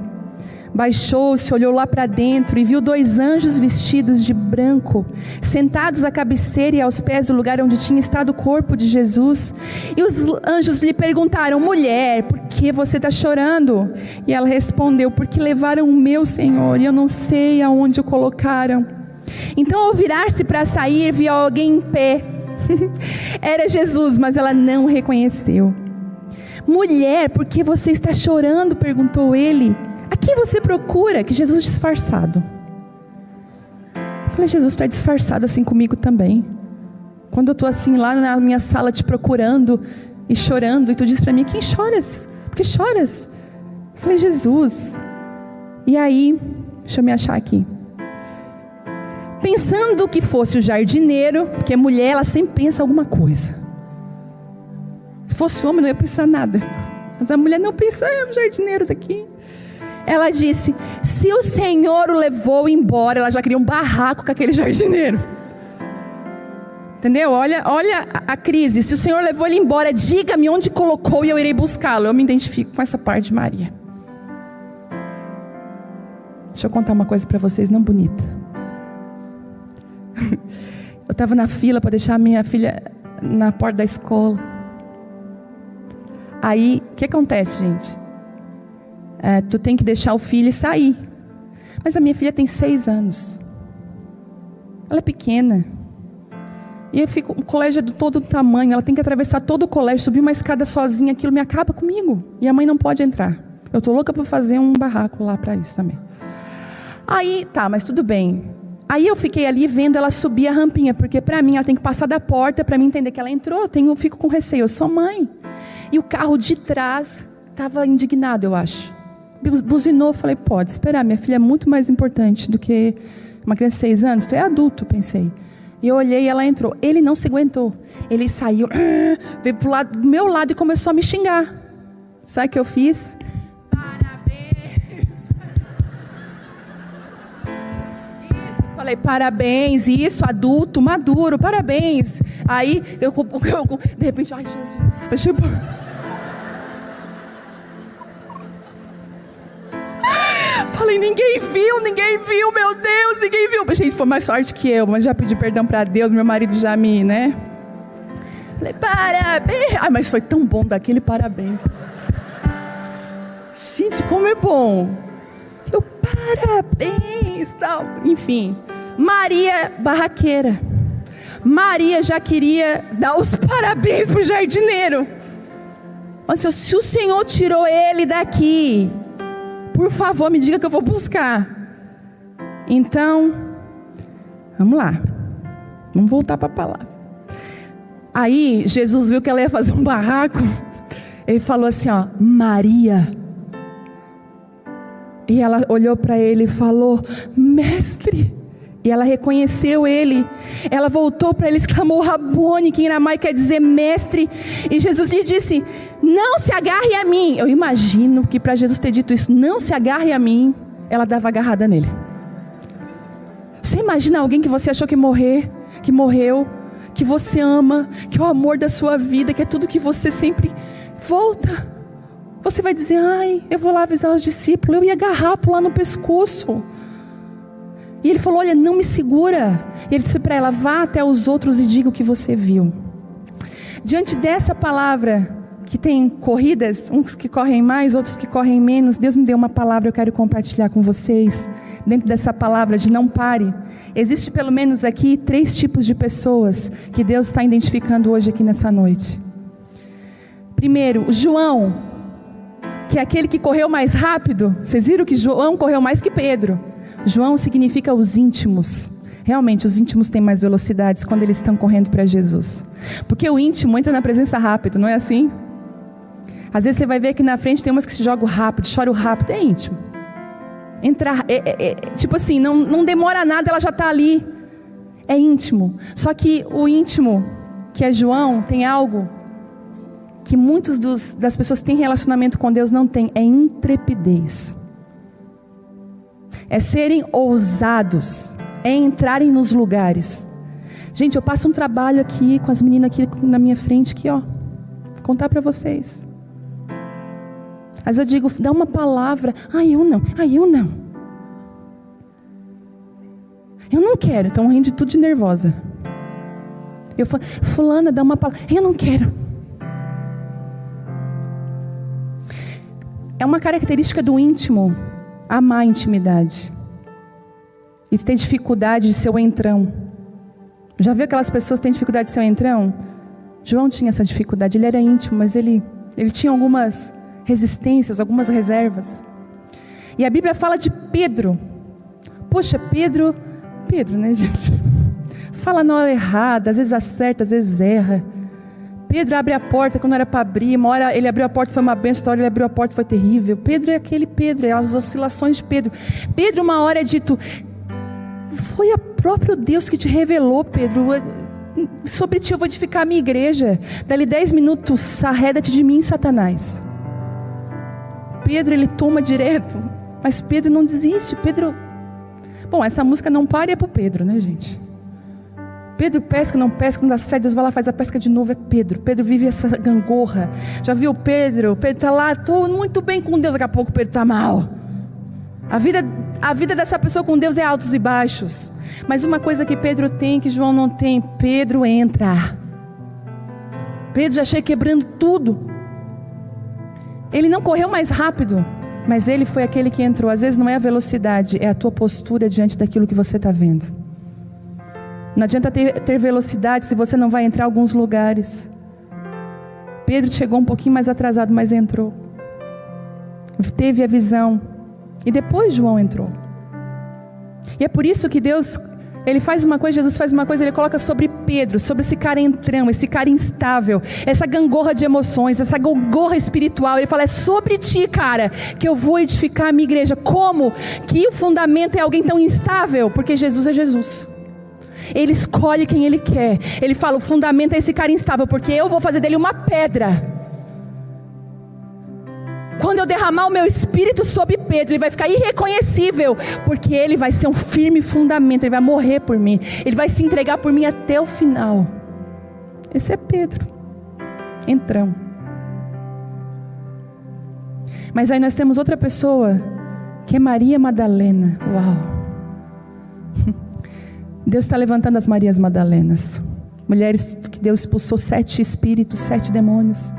Baixou-se, olhou lá para dentro e viu 2 anjos vestidos de branco, sentados à cabeceira e aos pés do lugar onde tinha estado o corpo de Jesus. E os anjos lhe perguntaram: mulher, por que você está chorando? E ela respondeu: porque levaram o meu Senhor e eu não sei aonde o colocaram. Então, ao virar-se para sair, viu alguém em pé. Era Jesus, mas ela não o reconheceu. Mulher, por que você está chorando? Perguntou ele. A quem você procura? Que Jesus disfarçado. Eu falei: Jesus, tu é disfarçado assim comigo também. Quando eu estou assim lá na minha sala te procurando e chorando, e tu diz para mim: quem choras? Por que choras? Eu falei: Jesus. E aí, deixa eu me achar aqui. Pensando que fosse o jardineiro, porque mulher, ela sempre pensa alguma coisa. Se fosse homem, não ia pensar nada. Mas a mulher não pensou: é o jardineiro daqui. Ela disse: se o Senhor o levou embora, ela já queria um barraco com aquele jardineiro. Entendeu? Olha a crise. Se o Senhor levou ele embora, diga-me onde colocou e eu irei buscá-lo. Eu me identifico com essa parte de Maria. Deixa eu contar uma coisa para vocês, não bonita. Eu estava na fila para deixar a minha filha na porta da escola. Aí, o que acontece, gente? Tu tem que deixar o filho sair. Mas a minha filha tem 6 anos. Ela é pequena. E eu fico, o colégio é de todo tamanho. Ela tem que atravessar todo o colégio, subir uma escada sozinha. Aquilo me acaba comigo. E a mãe não pode entrar. Eu estou louca para fazer um barraco lá para isso também. Aí, tá, mas tudo bem. Aí eu fiquei ali vendo ela subir a rampinha. Porque para mim, ela tem que passar da porta para mim entender que ela entrou. Eu fico com receio, eu sou mãe. E o carro de trás estava indignado, eu acho. Buzinou, falei: pode esperar, minha filha é muito mais importante do que uma criança de 6 anos, tu é adulto, pensei. E eu olhei e ela entrou. Ele não se aguentou, ele saiu, veio do meu lado e começou a me xingar. Sabe o que eu fiz? Parabéns. Isso, falei: parabéns, isso, adulto, maduro, parabéns. Aí, eu de repente, ai Jesus, fechei o porta. Falei: ninguém viu, meu Deus, ninguém viu. A gente foi mais forte que eu, mas já pedi perdão para Deus, meu marido já me, né? Falei: parabéns. Ai, mas foi tão bom daquele parabéns. Gente, como é bom. Eu, parabéns, tal. Enfim, Maria barraqueira. Maria já queria dar os parabéns pro jardineiro. Mas se o Senhor tirou ele daqui, por favor, me diga que eu vou buscar. Então, vamos lá. Vamos voltar para a palavra. Aí, Jesus viu que ela ia fazer um barraco. Ele falou assim, ó: Maria. E ela olhou para ele e falou: mestre. E ela reconheceu ele. Ela voltou para ele e exclamou: Rabone, que em aramaico quer dizer mestre. E Jesus lhe disse: não se agarre a mim. Eu imagino que para Jesus ter dito isso, não se agarre a mim, ela dava agarrada nele. Você imagina alguém que você achou que morreu, que você ama, que é o amor da sua vida, que é tudo que você sempre volta. Você vai dizer: ai, eu vou lá avisar os discípulos. Eu ia agarrar, pular no pescoço. E ele falou: olha, não me segura. E ele disse para ela: vá até os outros e diga o que você viu. Diante dessa palavra, que tem corridas, uns que correm mais, outros que correm menos, Deus me deu uma palavra, eu quero compartilhar com vocês. Dentro dessa palavra de não pare, existe pelo menos aqui 3 tipos de pessoas que Deus está identificando hoje aqui nessa noite. Primeiro, o João, que é aquele que correu mais rápido. Vocês viram que João correu mais que Pedro. João significa os íntimos. Realmente, os íntimos têm mais velocidades quando eles estão correndo para Jesus. Porque o íntimo entra na presença rápido, não é assim? Às vezes você vai ver que na frente tem umas que se jogam rápido, choram rápido, é íntimo. Entrar, tipo assim, não demora nada, ela já está ali. É íntimo. Só que o íntimo, que é João, tem algo que muitos das pessoas que têm relacionamento com Deus não têm. É intrepidez. É serem ousados. É entrarem nos lugares. Gente, eu passo um trabalho aqui com as meninas aqui na minha frente, aqui, ó. Vou contar para vocês. Mas eu digo, dá uma palavra. Eu não. Eu não quero. Estão rindo de tudo de nervosa. Eu falo, fulana, dá uma palavra. Eu não quero. É uma característica do íntimo, amar a intimidade. E ter dificuldade de ser o entrão. Já viu aquelas pessoas que têm dificuldade de ser o entrão? João tinha essa dificuldade. Ele era íntimo, mas ele tinha algumas resistências, algumas reservas. E a Bíblia fala de Pedro. Poxa, Pedro, né, gente? Fala na hora errada, às vezes acerta, às vezes erra. Pedro abre a porta quando era para abrir. Uma hora ele abriu a porta, foi uma benção. Outra hora ele abriu a porta, foi terrível. Pedro é aquele Pedro, é as oscilações de Pedro. Pedro, uma hora é dito, foi o próprio Deus que te revelou, Pedro. Sobre ti eu vou edificar a minha igreja. Dali 10 minutos, arreda-te de mim, Satanás. Pedro, ele toma direto. Mas Pedro não desiste. Bom, essa música não para é pro Pedro, né, gente? Pedro pesca, não dá certo, Deus vai lá, faz a pesca de novo, é Pedro. Pedro vive essa gangorra. Já viu o Pedro? Pedro está lá, estou muito bem com Deus, daqui a pouco o Pedro está mal. A vida dessa pessoa com Deus é altos e baixos. Mas uma coisa que Pedro tem, que João não tem, Pedro entra. Pedro já chega quebrando tudo. Ele não correu mais rápido, mas ele foi aquele que entrou. Às vezes não é a velocidade, é a tua postura diante daquilo que você está vendo. Não adianta ter velocidade se você não vai entrar em alguns lugares. Pedro chegou um pouquinho mais atrasado, mas entrou. Teve a visão. E depois João entrou. E é por isso que Deus, Ele faz uma coisa, Jesus faz uma coisa, Ele coloca sobre Pedro, sobre esse cara entrão, esse cara instável, essa gangorra de emoções, essa gangorra espiritual. Ele fala, é sobre ti, cara, que eu vou edificar a minha igreja. Como? Que o fundamento é alguém tão instável? Porque Jesus é Jesus. Ele escolhe quem Ele quer. Ele fala, o fundamento é esse cara instável, porque eu vou fazer dele uma pedra. Quando eu derramar o meu espírito sobre Pedro, ele vai ficar irreconhecível, porque ele vai ser um firme fundamento. Ele vai morrer por mim, ele vai se entregar por mim até o final. Esse é Pedro, entrão. Mas aí nós temos outra pessoa, que é Maria Madalena. Uau! Deus está levantando as Marias Madalenas, mulheres que Deus expulsou 7 espíritos, 7 demônios,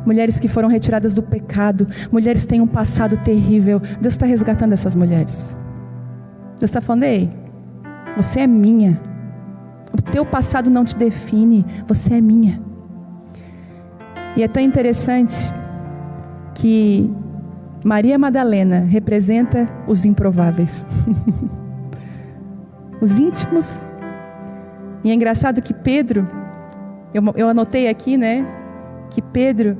mulheres que foram retiradas do pecado, mulheres que têm um passado terrível. Deus está resgatando essas mulheres. Deus está falando, ei, você é minha, o teu passado não te define, você é minha. E é tão interessante que Maria Madalena representa os improváveis. Os íntimos. E é engraçado que Pedro, eu anotei aqui, né, que Pedro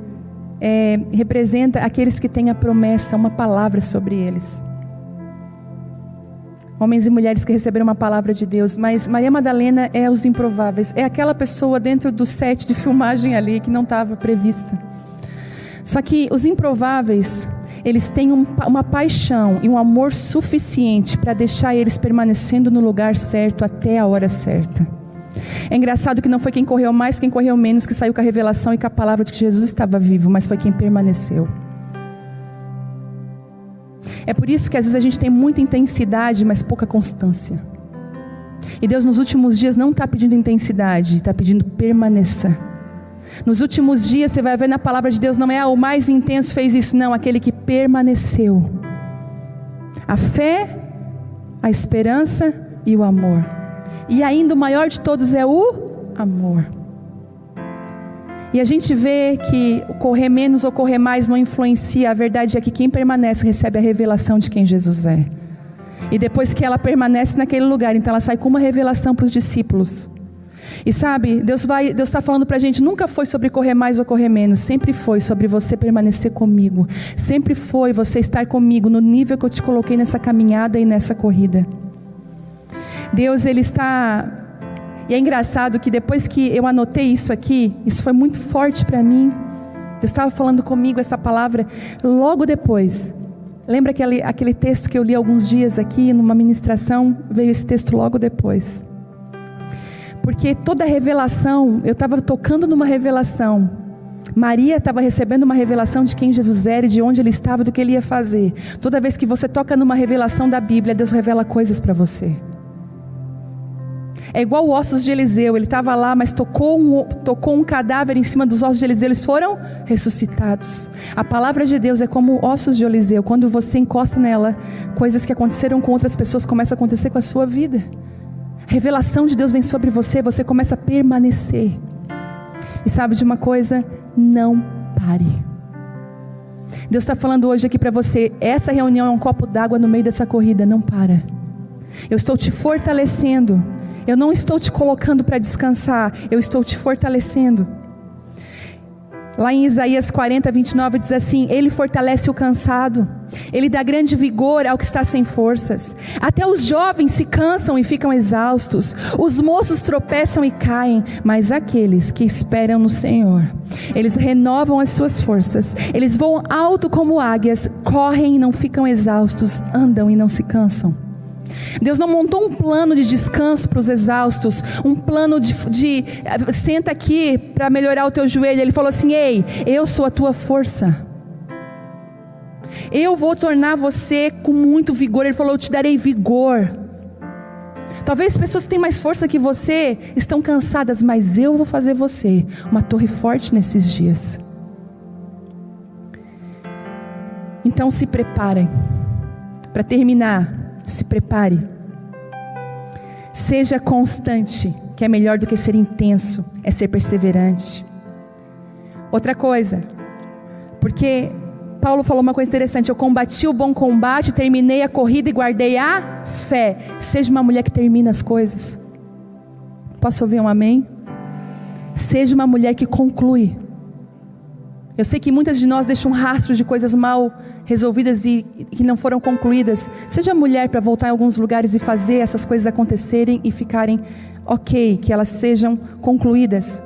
representa aqueles que têm a promessa, uma palavra sobre eles. Homens e mulheres que receberam uma palavra de Deus. Mas Maria Madalena é os improváveis. É aquela pessoa dentro do set de filmagem ali que não estava prevista. Só que os improváveis, eles têm uma paixão e um amor suficiente para deixar eles permanecendo no lugar certo até a hora certa. É engraçado que não foi quem correu mais, quem correu menos, que saiu com a revelação e com a palavra de que Jesus estava vivo, mas foi quem permaneceu. É por isso que às vezes a gente tem muita intensidade, mas pouca constância. E Deus nos últimos dias não está pedindo intensidade, está pedindo permaneça. Nos últimos dias você vai ver na palavra de Deus, não é o mais intenso fez isso, não, aquele que permaneceu. A fé, a esperança e o amor. E ainda o maior de todos é o amor. E a gente vê que correr menos ou correr mais não influencia. A verdade é que quem permanece recebe a revelação de quem Jesus é. E depois que ela permanece naquele lugar, então ela sai com uma revelação para os discípulos. E sabe, Deus está falando para a gente, nunca foi sobre correr mais ou correr menos, sempre foi sobre você permanecer comigo, sempre foi você estar comigo no nível que eu te coloquei nessa caminhada e nessa corrida. Deus, Ele está E é engraçado que depois que eu anotei isso aqui, isso foi muito forte para mim. Deus estava falando comigo essa palavra logo depois. Lembra aquele texto que eu li alguns dias aqui numa ministração? Veio esse texto logo depois. Porque toda revelação, eu estava tocando numa revelação. Maria estava recebendo uma revelação de quem Jesus era, de onde ele estava, do que ele ia fazer. Toda vez que você toca numa revelação da Bíblia, Deus revela coisas para você. É igual os ossos de Eliseu. Ele estava lá, mas tocou um cadáver em cima dos ossos de Eliseu. Eles foram ressuscitados. A palavra de Deus é como ossos de Eliseu. Quando você encosta nela, coisas que aconteceram com outras pessoas começam a acontecer com a sua vida. A revelação de Deus vem sobre você, você começa a permanecer. E sabe de uma coisa? Não pare. Deus está falando hoje aqui para você, essa reunião é um copo d'água no meio dessa corrida. Não para. Eu estou te fortalecendo. Eu não estou te colocando para descansar, eu estou te fortalecendo. Lá em Isaías 40, 29 diz assim: Ele fortalece o cansado, Ele dá grande vigor ao que está sem forças. Até os jovens se cansam e ficam exaustos, os moços tropeçam e caem, mas aqueles que esperam no Senhor, eles renovam as suas forças, eles voam alto como águias, correm e não ficam exaustos, andam e não se cansam. Deus não montou um plano de descanso para os exaustos, um plano de senta aqui para melhorar o teu joelho. Ele falou assim: ei, eu sou a tua força, eu vou tornar você com muito vigor. Ele falou: eu te darei vigor. Talvez pessoas que têm mais força que você estão cansadas, mas eu vou fazer você uma torre forte nesses dias. Então se preparem. Para terminar, se prepare. Seja constante, que é melhor do que ser intenso, é ser perseverante. Outra coisa, porque Paulo falou uma coisa interessante: eu combati o bom combate, terminei a corrida e guardei a fé. Seja uma mulher que termina as coisas. Posso ouvir um amém? Seja uma mulher que conclui. Eu sei que muitas de nós deixam um rastro de coisas mal resolvidas e que não foram concluídas. Seja mulher para voltar em alguns lugares e fazer essas coisas acontecerem e ficarem ok, que elas sejam concluídas.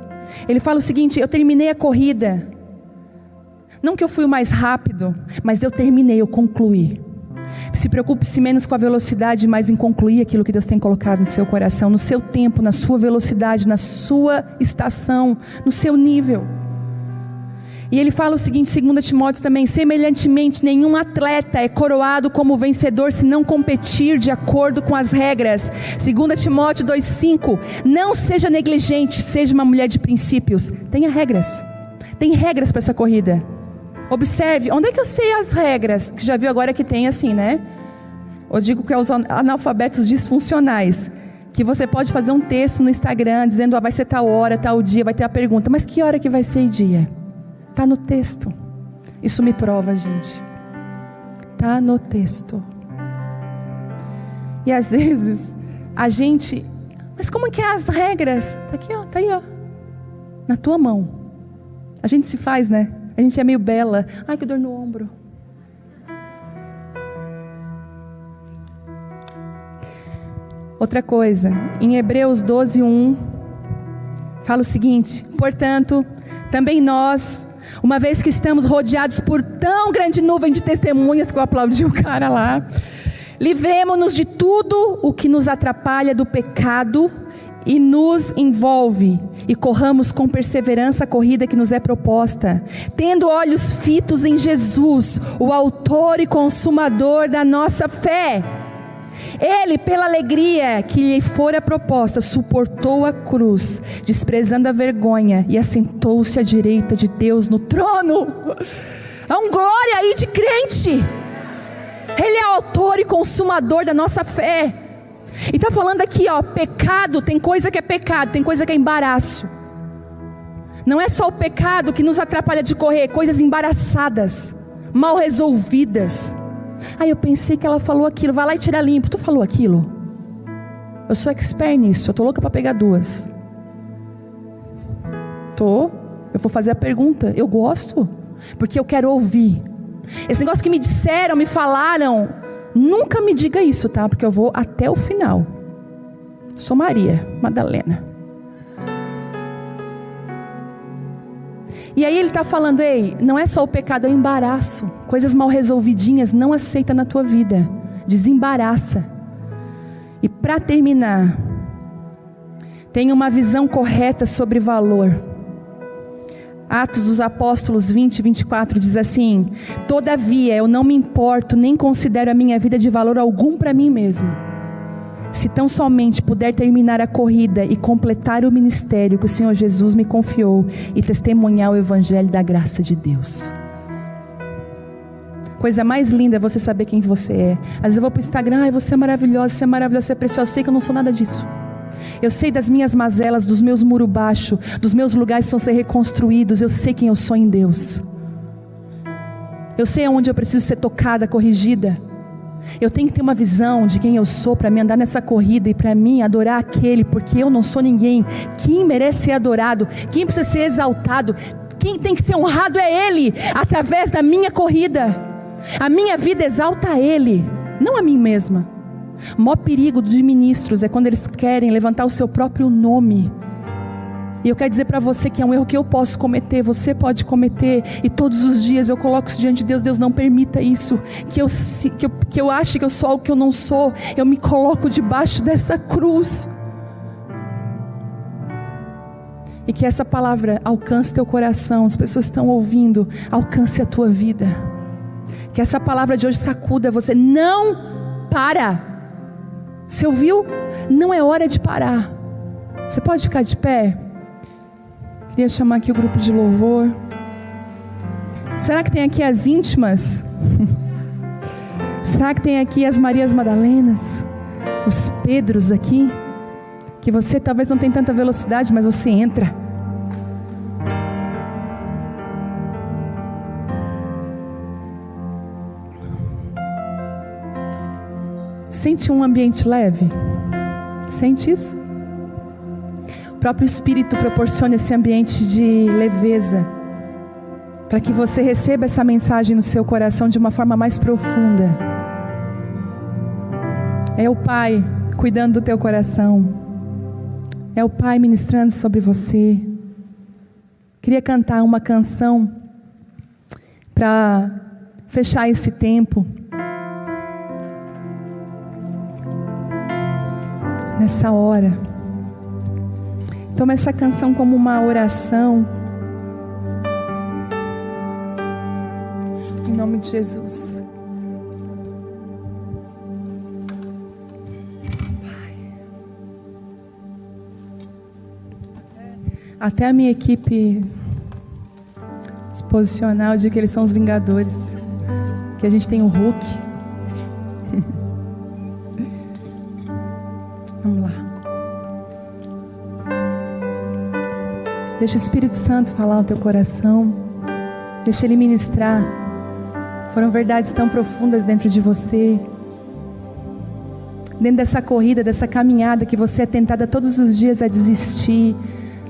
Ele fala o seguinte: eu terminei a corrida. Não que eu fui o mais rápido, mas eu terminei, eu concluí. Se preocupe-se menos com a velocidade, mais em concluir aquilo que Deus tem colocado no seu coração, no seu tempo, na sua velocidade, na sua estação, no seu nível. E ele fala o seguinte, 2 Timóteo também: semelhantemente, nenhum atleta é coroado como vencedor se não competir de acordo com as regras. 2 Timóteo 2,5: não seja negligente, seja uma mulher de princípios. Tenha regras. Tem regras para essa corrida. Observe, onde é que eu sei as regras? Que já viu agora que tem assim, né? Eu digo que é os analfabetos disfuncionais. Que você pode fazer um texto no Instagram dizendo: vai ser tal hora, tal dia, vai ter a pergunta. Mas que hora que vai ser e dia? Está no texto. Isso me prova, gente. Está no texto. E às vezes a gente: mas como que é as regras? Está aqui, ó, está aí, ó, na tua mão. A gente se faz, né? A gente é meio bela. Ai, que dor no ombro. Outra coisa, em Hebreus 12:1 fala o seguinte: portanto, também nós, uma vez que estamos rodeados por tão grande nuvem de testemunhas, que eu aplaudi o cara lá, livremo-nos de tudo o que nos atrapalha do pecado e nos envolve, e corramos com perseverança a corrida que nos é proposta, tendo olhos fitos em Jesus, o autor e consumador da nossa fé. Ele, pela alegria que lhe fora proposta, suportou a cruz, desprezando a vergonha, e assentou-se à direita de Deus no trono. Há um glória aí de crente. Ele é autor e consumador da nossa fé. E está falando aqui, ó, pecado, tem coisa que é pecado, tem coisa que é embaraço. Não é só o pecado que nos atrapalha de correr, coisas embaraçadas, mal resolvidas. Eu pensei que ela falou aquilo, vai lá e tira limpo. Tu falou aquilo? Eu sou expert nisso, eu tô louca para pegar duas. Eu vou fazer a pergunta, eu gosto, porque eu quero ouvir. Esse negócio que me disseram, me falaram, nunca me diga isso, tá? Porque eu vou até o final. Sou Maria Madalena. E aí ele está falando, ei, não é só o pecado, é o embaraço. Coisas mal resolvidinhas, não aceita na tua vida. Desembaraça. E para terminar, tenha uma visão correta sobre valor. Atos dos Apóstolos 20, 24 diz assim: todavia eu não me importo, nem considero a minha vida de valor algum para mim mesmo, se tão somente puder terminar a corrida e completar o ministério que o Senhor Jesus me confiou e testemunhar o evangelho da graça de Deus. Coisa mais linda é você saber quem você é. Às vezes eu vou para o Instagram, ai, você é maravilhosa, você é maravilhosa, você é preciosa. Eu sei que eu não sou nada disso. Eu sei das minhas mazelas, dos meus muros baixos, dos meus lugares que precisam ser reconstruídos. Eu sei quem eu sou em Deus. Eu sei aonde eu preciso ser tocada, corrigida. Eu tenho que ter uma visão de quem eu sou para me andar nessa corrida e para mim adorar aquele, porque eu não sou ninguém. Quem merece ser adorado, quem precisa ser exaltado, quem tem que ser honrado é Ele, através da minha corrida. A minha vida exalta a Ele, não a mim mesma. O maior perigo de ministros é quando eles querem levantar o seu próprio nome. E eu quero dizer para você que é um erro que eu posso cometer, você pode cometer, e todos os dias eu coloco isso diante de Deus. Deus, não permita isso, que eu ache que eu sou algo que eu não sou. Eu me coloco debaixo dessa cruz, e que essa palavra alcance teu coração. As pessoas estão ouvindo, alcance a tua vida. Que essa palavra de hoje sacuda você. Não para. Você ouviu? Não é hora de parar. Você pode ficar de pé? Queria chamar aqui o grupo de louvor. Será que tem aqui as íntimas? Será que tem aqui as Marias Madalenas? Os Pedros aqui? Que você talvez não tenha tanta velocidade, mas você entra. Sente um ambiente leve? Sente isso? O próprio Espírito proporciona esse ambiente de leveza, para que você receba essa mensagem no seu coração de uma forma mais profunda. É o Pai cuidando do teu coração. É o Pai ministrando sobre você. Queria cantar uma canção para fechar esse tempo. Nessa hora, toma essa canção como uma oração, em nome de Jesus. Até a minha equipe se posicionar, eu digo que eles são os Vingadores, que a gente tem o Hulk. Vamos lá. Deixa o Espírito Santo falar no teu coração. Deixa Ele ministrar. Foram verdades tão profundas dentro de você. Dentro dessa corrida, dessa caminhada que você é tentada todos os dias a desistir,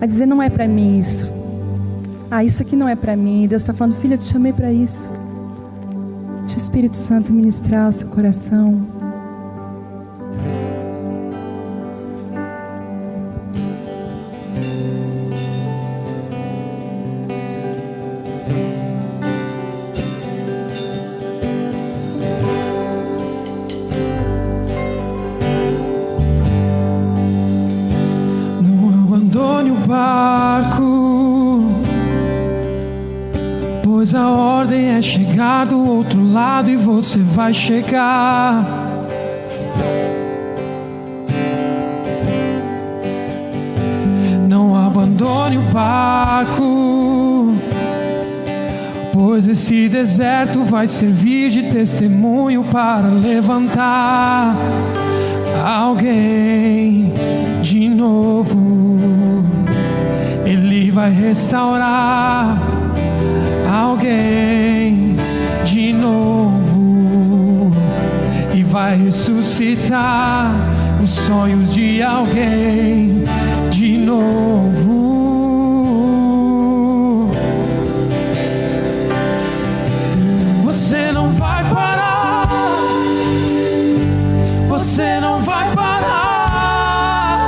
a dizer, não é para mim isso. Isso aqui não é para mim. Deus está falando, filha, eu te chamei para isso. Deixa o Espírito Santo ministrar o seu coração. Pois a ordem é chegar do outro lado e você vai chegar. Não abandone o barco, pois esse deserto vai servir de testemunho para levantar alguém de novo. Ele vai restaurar alguém de novo e vai ressuscitar os sonhos de alguém de novo. Você não vai parar, você não vai parar,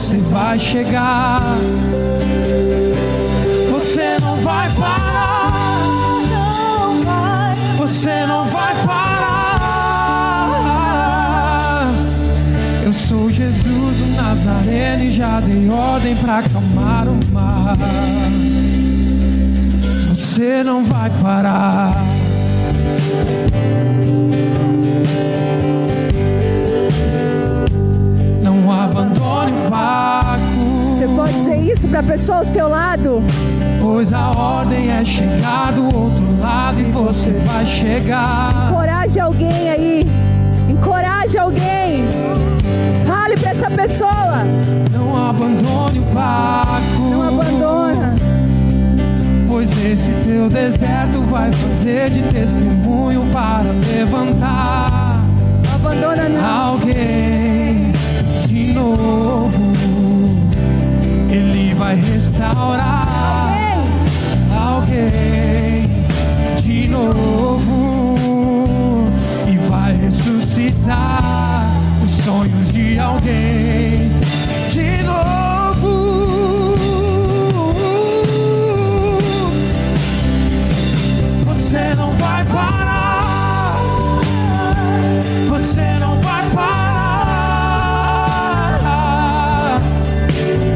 você vai chegar. Você não vai parar, não vai. Você não vai parar. Eu sou Jesus o Nazareno e já dei ordem pra acalmar o mar. Você não vai parar. Não abandone o barco. Você pode dizer isso para a pessoa ao seu lado? Pois a ordem é chegar do outro lado e você vai chegar. Encoraje alguém aí. Encoraje alguém. Fale para essa pessoa. Não abandone o barco. Não abandona. Pois esse teu deserto vai fazer de testemunho para levantar. Não abandona não. Alguém de novo. Ele vai restaurar. Alguém de novo. E vai ressuscitar os sonhos de alguém de novo. Você não vai parar. Você não vai parar.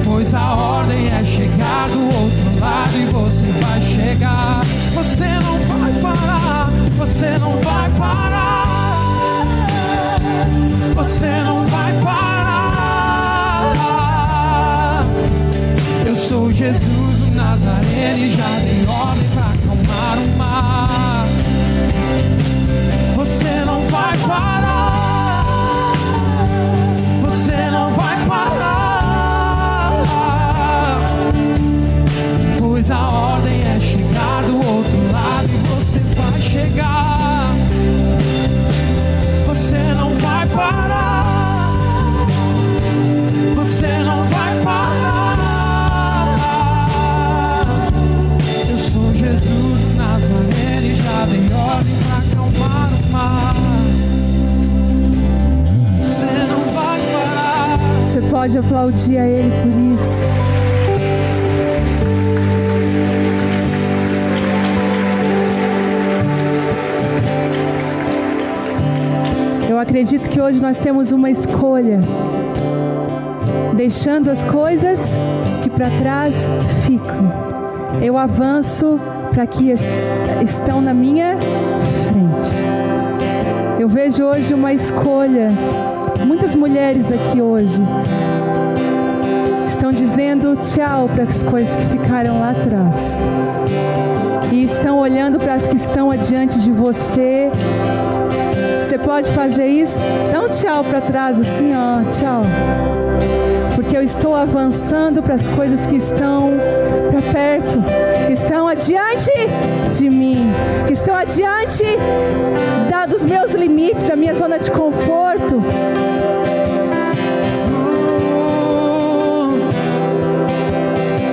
Pois a ordem é chegar do outro lado e você vai chegar. Você não vai parar. Você não vai parar. Você não vai parar. Eu sou Jesus o Nazareno e já dei ordem pra acalmar o mar. Você não vai parar. Você não vai parar. Pois a ordem é chegar do outro lado e você vai chegar. Você não vai parar. Você não vai parar. Eu sou Jesus o Nazareno e já dei ordem pra acalmar o mar. Você não vai parar. Você pode aplaudir a Ele por isso. Eu acredito que hoje nós temos uma escolha. Deixando as coisas que para trás ficam. Eu avanço para que estão na minha frente. Eu vejo hoje uma escolha. Muitas mulheres aqui hoje estão dizendo tchau para as coisas que ficaram lá atrás. E estão olhando para as que estão adiante de você. Você pode fazer isso? Dá um tchau para trás assim, ó, tchau. Porque eu estou avançando para as coisas que estão para perto, que estão adiante de mim, que estão adiante dos meus limites, da minha zona de conforto.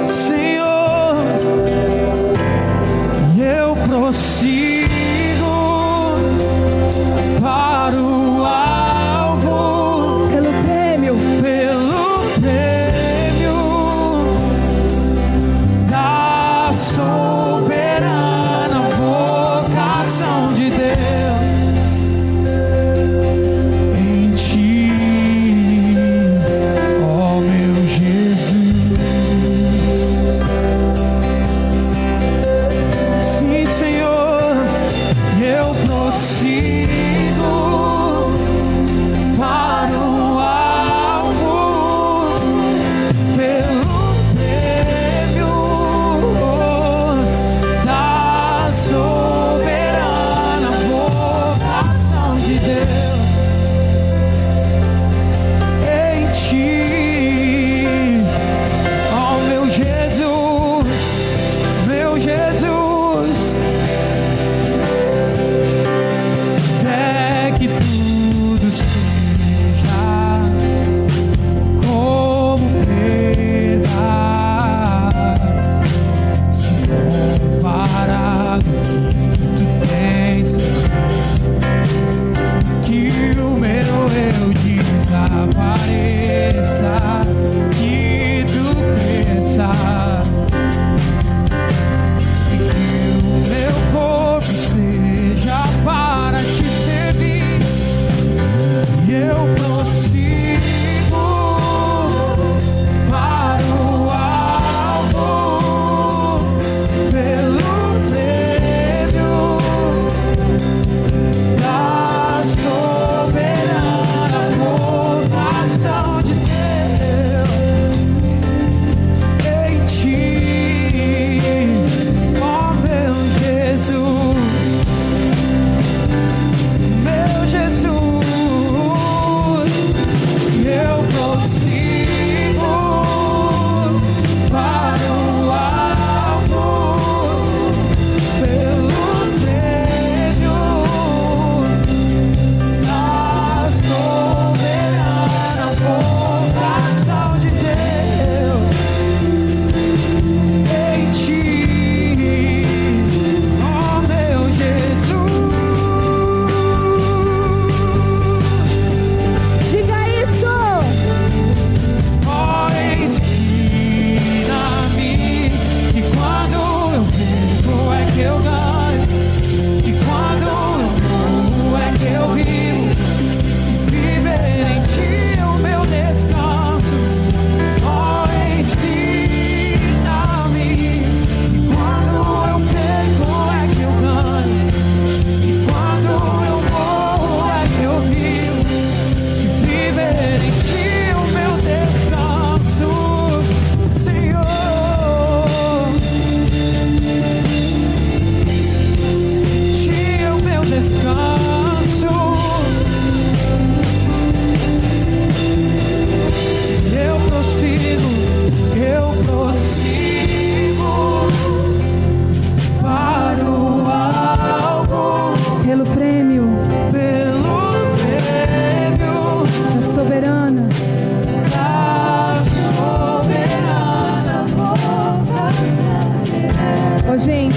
Senhor, eu prossigo para o alvo, Pelo prêmio da soberana vocação de Deus. Em Ti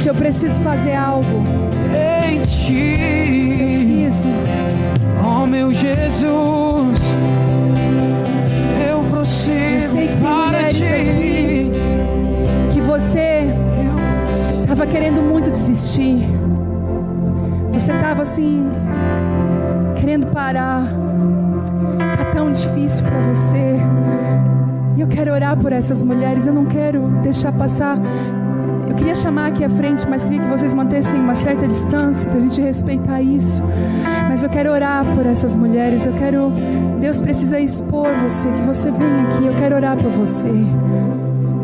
eu preciso fazer algo. Em ti, Preciso. oh meu Jesus, eu prossigo Eu sei que tem para mulheres ti. aqui que você estava querendo muito desistir. Você estava assim, querendo parar. Está tão difícil para você. E eu quero orar por essas mulheres. Eu não quero deixar passar. Eu queria chamar aqui à frente, mas queria que vocês mantessem uma certa distância para a gente respeitar isso. Mas eu quero orar por essas mulheres. Deus precisa expor você, que você venha aqui. Eu quero orar por você.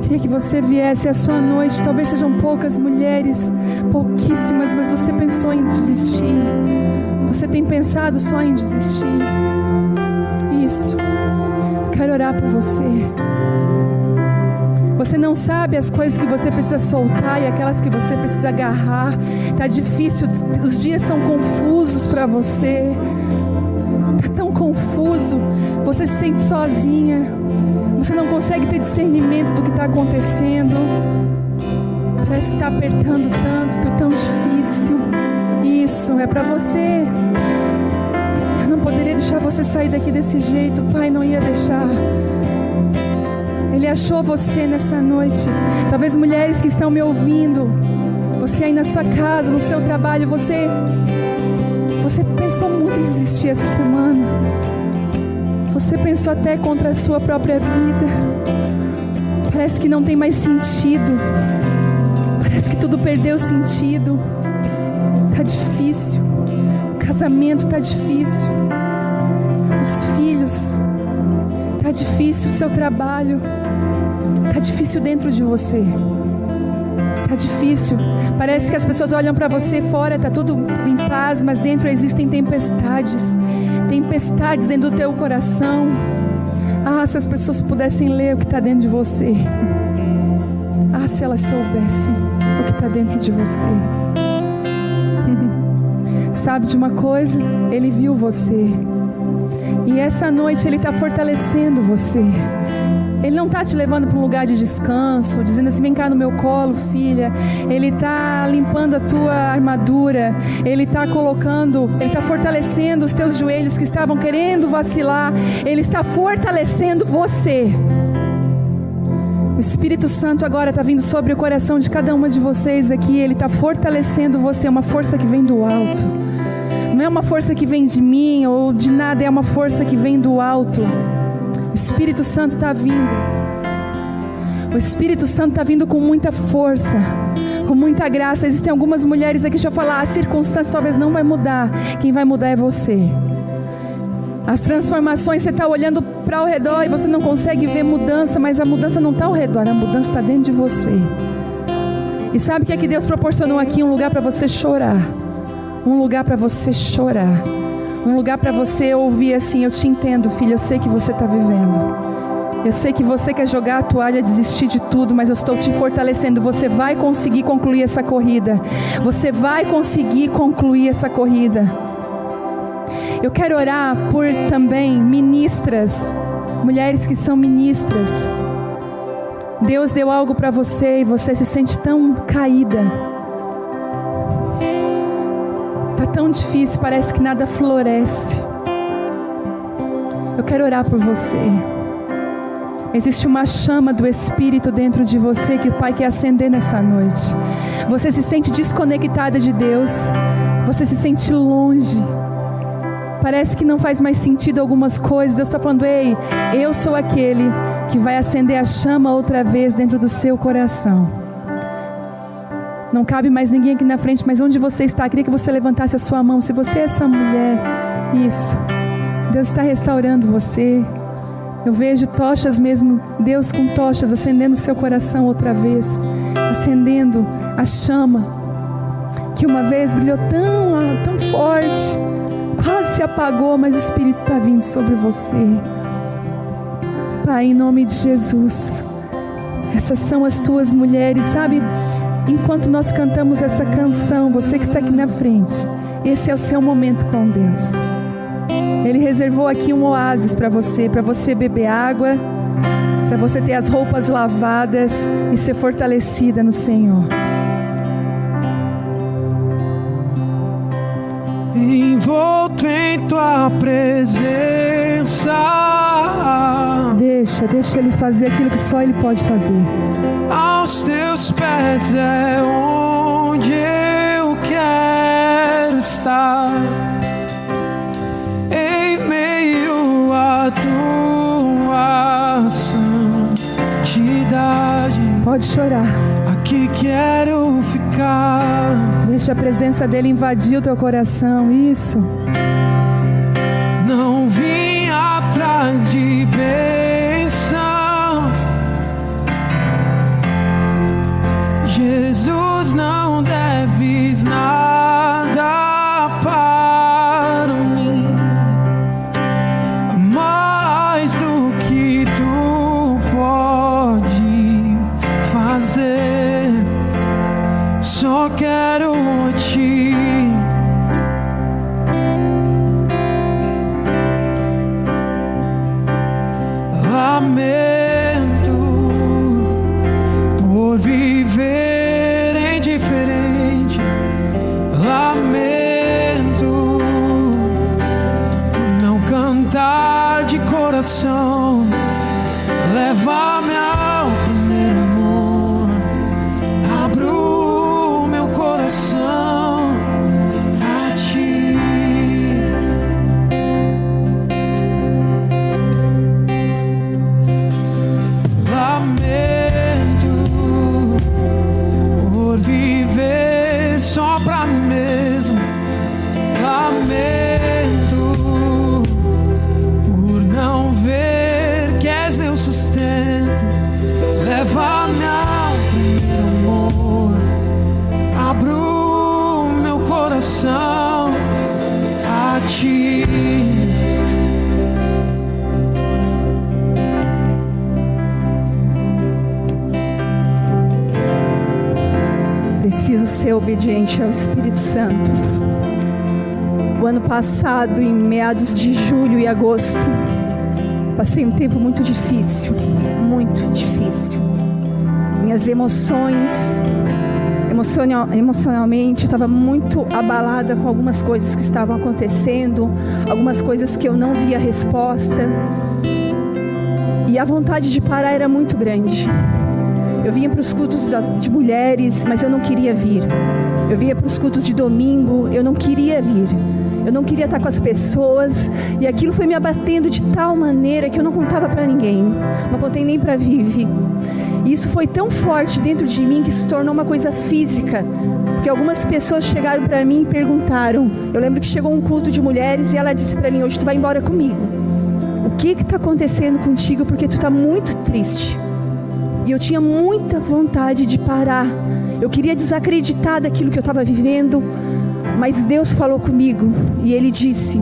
Queria que você viesse à sua noite. Talvez sejam poucas mulheres, pouquíssimas, mas você pensou em desistir. Você tem pensado só em desistir. Isso. Eu quero orar por você. Você não sabe as coisas que você precisa soltar e aquelas que você precisa agarrar. Está difícil, os dias são confusos para você. Está tão confuso. Você se sente sozinha. Você não consegue ter discernimento do que está acontecendo. Parece que está apertando tanto, está tão difícil. Isso, é para você. Eu não poderia deixar você sair daqui desse jeito. O Pai não ia deixar. Ele achou você nessa noite. Talvez mulheres que estão me ouvindo, você aí na sua casa, no seu trabalho, você pensou muito em desistir essa semana. Você pensou até contra a sua própria vida. Parece que não tem mais sentido. Parece que tudo perdeu sentido. Tá difícil. O casamento tá difícil. Os filhos. Tá difícil o seu trabalho. Tá difícil dentro de você. Tá difícil. Parece que as pessoas olham para você fora, tá tudo em paz, mas dentro existem tempestades. Tempestades dentro do teu coração. Ah, se as pessoas pudessem ler o que está dentro de você. Ah, se elas soubessem o que está dentro de você. Sabe de uma coisa? Ele viu você. E essa noite Ele está fortalecendo você. Ele não está te levando para um lugar de descanso, dizendo assim, vem cá no meu colo, filha. Ele está limpando a tua armadura. Ele está Ele está fortalecendo os teus joelhos que estavam querendo vacilar. Ele está fortalecendo você. O Espírito Santo agora está vindo sobre o coração de cada uma de vocês aqui. Ele está fortalecendo você, uma força que vem do alto. Não é uma força que vem de mim ou de nada, é uma força que vem do alto. O Espírito Santo está vindo. O Espírito Santo está vindo com muita força, com muita graça. Existem algumas mulheres aqui, deixa eu falar, as circunstâncias talvez não vai mudar. Quem vai mudar é você. As transformações, você está olhando para ao redor e você não consegue ver mudança, mas a mudança não está ao redor, a mudança está dentro de você. E sabe o que é que Deus proporcionou aqui? Um lugar para você chorar. Um lugar para você chorar. Um lugar para você ouvir assim, eu te entendo, filho, eu sei que você está vivendo. Eu sei que você quer jogar a toalha, desistir de tudo, mas eu estou te fortalecendo. Você vai conseguir concluir essa corrida. Você vai conseguir concluir essa corrida. Eu quero orar por também ministras, mulheres que são ministras. Deus deu algo para você e você se sente tão caída. Está tão difícil, parece que nada floresce. Eu quero orar por você. Existe uma chama do Espírito dentro de você que o Pai quer acender nessa noite. Você se sente desconectada de Deus. Você se sente longe. Parece que não faz mais sentido algumas coisas. Deus está falando, ei, eu sou aquele que vai acender a chama outra vez dentro do seu coração. Não cabe mais ninguém aqui na frente, mas onde você está, queria que você levantasse a sua mão. Se você é essa mulher, isso, Deus está restaurando você. Eu vejo tochas mesmo, Deus com tochas acendendo o seu coração outra vez, acendendo a chama que uma vez brilhou tão forte, quase se apagou, mas o Espírito está vindo sobre você. Pai, em nome de Jesus, essas são as tuas mulheres, sabe? Enquanto nós cantamos essa canção, você que está aqui na frente, esse é o seu momento com Deus. Ele reservou aqui um oásis para você beber água, para você ter as roupas lavadas e ser fortalecida no Senhor. envolto em tua presença. Deixa Ele fazer aquilo que só Ele pode fazer. Aos teus pés é onde eu quero estar, em meio à tua santidade. Pode chorar. Aqui quero ficar. Deixa a presença dEle invadir o teu coração. Isso. Não vim atrás de bênçãos. Jesus, não deves nada para mim, mais do que tu pode fazer. Só quero te lamento por viver indiferente. Lamento por não cantar de coração. Leva-me ao primeiro amor. Abro meu coração a ti. Lamento por viver só pra mim mesmo. Lamento por não ver que és meu sustento. Leva-me ao primeiro amor. Abro meu coração a ti. Preciso ser obediente ao Espírito Santo. O ano passado, em meados de julho e agosto, passei um tempo muito difícil. Minhas emoções, emocionalmente, eu estava muito abalada com algumas coisas que estavam acontecendo, algumas coisas que eu não via resposta. E a vontade de parar era muito grande. Eu vinha para os cultos de mulheres, mas eu não queria vir. Eu vinha para os cultos de domingo, eu não queria vir. Eu não queria estar com as pessoas. E aquilo foi me abatendo de tal maneira que eu não contava para ninguém. Não contei nem para a Vivi. E isso foi tão forte dentro de mim que se tornou uma coisa física. Porque algumas pessoas chegaram para mim e perguntaram. Eu lembro que chegou um culto de mulheres e ela disse para mim: hoje tu vai embora comigo. O que está acontecendo contigo? Porque tu está muito triste. E eu tinha muita vontade de parar. Eu queria desacreditar daquilo que eu estava vivendo. Mas Deus falou comigo. E Ele disse: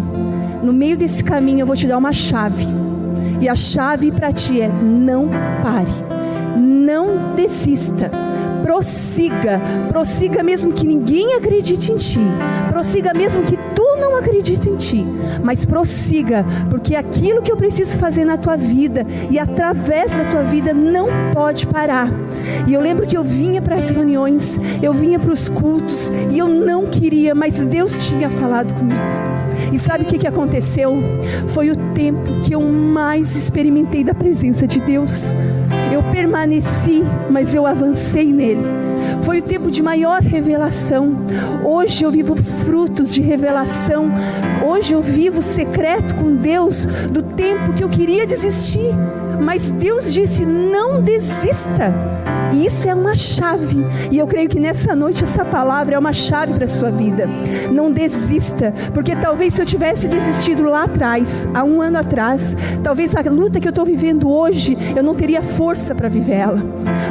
no meio desse caminho eu vou te dar uma chave. E a chave para ti é: não pare. Não desista. Prossiga mesmo que ninguém acredite em ti. Prossiga mesmo que tu não acredite em ti. Mas prossiga, porque aquilo que eu preciso fazer na tua vida e através da tua vida não pode parar. E eu lembro que eu vinha para as reuniões, eu vinha para os cultos e eu não queria, mas Deus tinha falado comigo. E sabe o que aconteceu? Foi o tempo que eu mais experimentei da presença de Deus. Eu permaneci, mas eu avancei nele. Foi o tempo de maior revelação. Hoje eu vivo frutos de revelação. Hoje eu vivo secreto com Deus do tempo que eu queria desistir. Mas Deus disse: não desista. E isso é uma chave. E eu creio que nessa noite essa palavra é uma chave para a sua vida. Não desista. Porque talvez se eu tivesse desistido lá atrás, há um ano atrás, talvez a luta que eu estou vivendo hoje, eu não teria força para viver ela.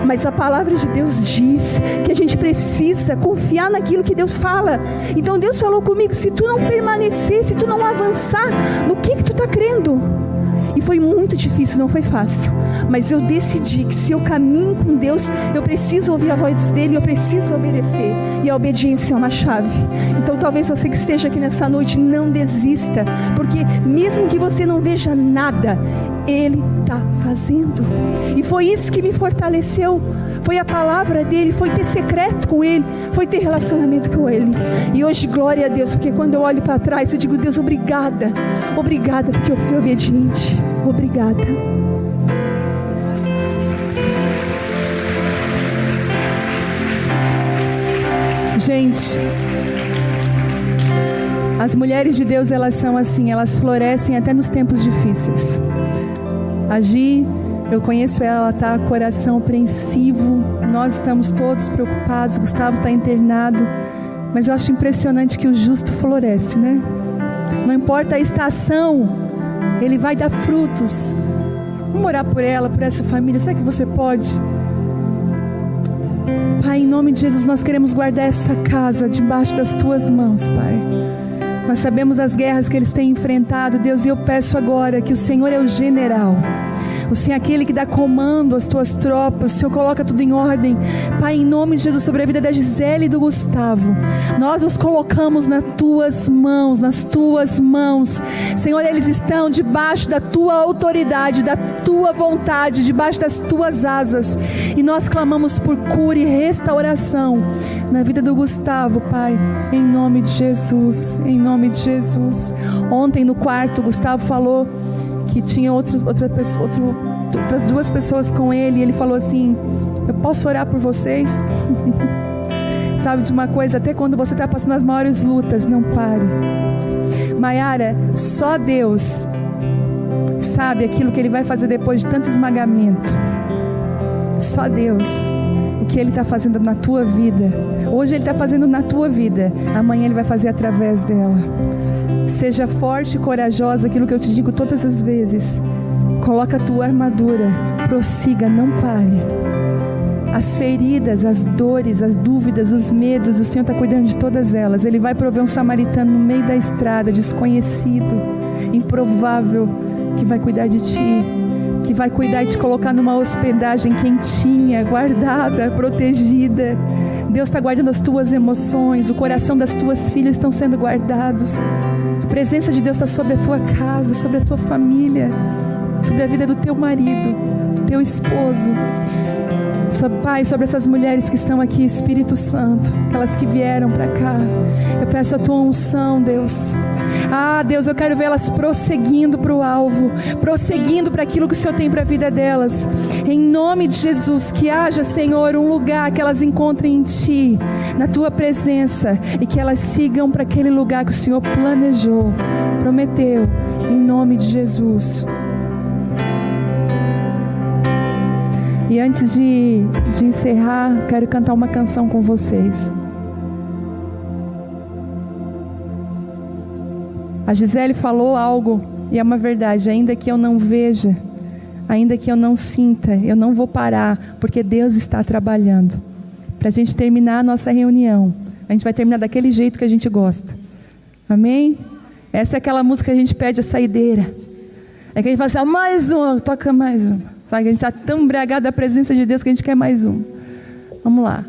Mas a palavra de Deus diz que a gente precisa confiar naquilo que Deus fala. Então Deus falou comigo: se tu não permanecer, se tu não avançar, no que tu está crendo? E foi muito difícil, não foi fácil. Mas eu decidi que se eu caminho com Deus, eu preciso ouvir a voz dEle, eu preciso obedecer. E a obediência é uma chave. Então talvez você que esteja aqui nessa noite, não desista. Porque mesmo que você não veja nada, Ele está fazendo. E foi isso que me fortaleceu. Foi a palavra dele, foi ter secreto com ele, foi ter relacionamento com ele. E hoje, glória a Deus, porque quando eu olho para trás, eu digo: Deus, obrigada. Obrigada porque eu fui obediente. Obrigada. Gente, as mulheres de Deus, elas são assim, elas florescem até nos tempos difíceis. A Gi, eu conheço ela, ela está coração apreensivo, nós estamos todos preocupados, Gustavo está internado, mas eu acho impressionante que o justo floresce, né? Não importa a estação, ele vai dar frutos. Vamos orar por ela, por essa família. Será que você pode? Pai, em nome de Jesus, nós queremos guardar essa casa debaixo das tuas mãos, Pai. Nós sabemos das guerras que eles têm enfrentado, Deus, e eu peço agora que o Senhor é o general. O Senhor é aquele que dá comando às tuas tropas. O Senhor coloca tudo em ordem. Pai, em nome de Jesus, sobre a vida da Gisele e do Gustavo, nós os colocamos nas tuas mãos, nas tuas mãos. Senhor, eles estão debaixo da tua autoridade, da tua vontade, debaixo das tuas asas. E nós clamamos por cura e restauração na vida do Gustavo, Pai, em nome de Jesus, em nome de Jesus. Ontem no quarto, o Gustavo falou que tinha outras duas pessoas com ele, e ele falou assim: eu posso orar por vocês? Sabe de uma coisa, até quando você está passando as maiores lutas, não pare. Maiara, só Deus sabe aquilo que Ele vai fazer depois de tanto esmagamento. Só Deus, o que Ele está fazendo na tua vida. Hoje Ele está fazendo na tua vida, amanhã Ele vai fazer através dela. Seja forte e corajosa, aquilo que eu te digo todas as vezes. Coloca a tua armadura, prossiga, não pare. As feridas, as dores, as dúvidas, os medos, o Senhor está cuidando de todas elas. Ele vai prover um samaritano no meio da estrada, desconhecido, improvável, que vai cuidar de ti, que vai cuidar e te colocar numa hospedagem quentinha, guardada, protegida. Deus está guardando as tuas emoções, o coração das tuas filhas estão sendo guardados. A presença de Deus está sobre a tua casa, sobre a tua família, sobre a vida do teu marido, do teu esposo. Pai, sobre essas mulheres que estão aqui, Espírito Santo, aquelas que vieram para cá, eu peço a tua unção, Deus. Ah, Deus, eu quero ver elas prosseguindo para o alvo, prosseguindo para aquilo que o Senhor tem para a vida delas. Em nome de Jesus, que haja, Senhor, um lugar que elas encontrem em Ti, na Tua presença, e que elas sigam para aquele lugar que o Senhor planejou, prometeu, em nome de Jesus. E antes de encerrar, quero cantar uma canção com vocês. A Gisele falou algo, e é uma verdade: ainda que eu não veja, ainda que eu não sinta, eu não vou parar, porque Deus está trabalhando. Para a gente terminar a nossa reunião, a gente vai terminar daquele jeito que a gente gosta. Amém? Essa é aquela música que a gente pede a saideira. É que a gente fala assim: mais uma, toca mais uma. Sabe, a gente está tão embriagado da presença de Deus que a gente quer mais uma. Vamos lá.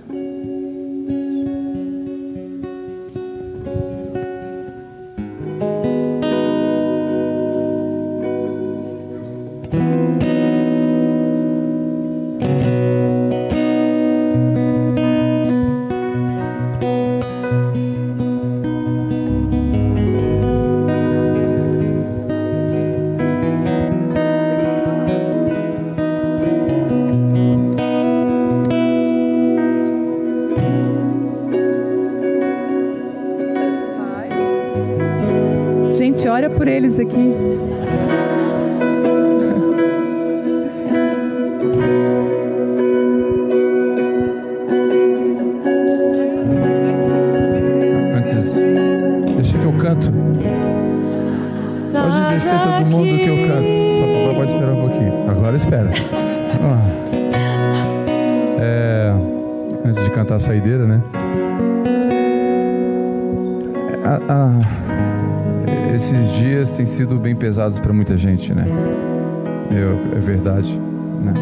Gente, ora por eles aqui. Antes, deixa que eu canto. Pode descer todo mundo que eu canto. Só pode esperar um pouquinho. Agora espera. Antes de cantar a saideira, né? Esses dias têm sido bem pesados para muita gente, né? É verdade, né?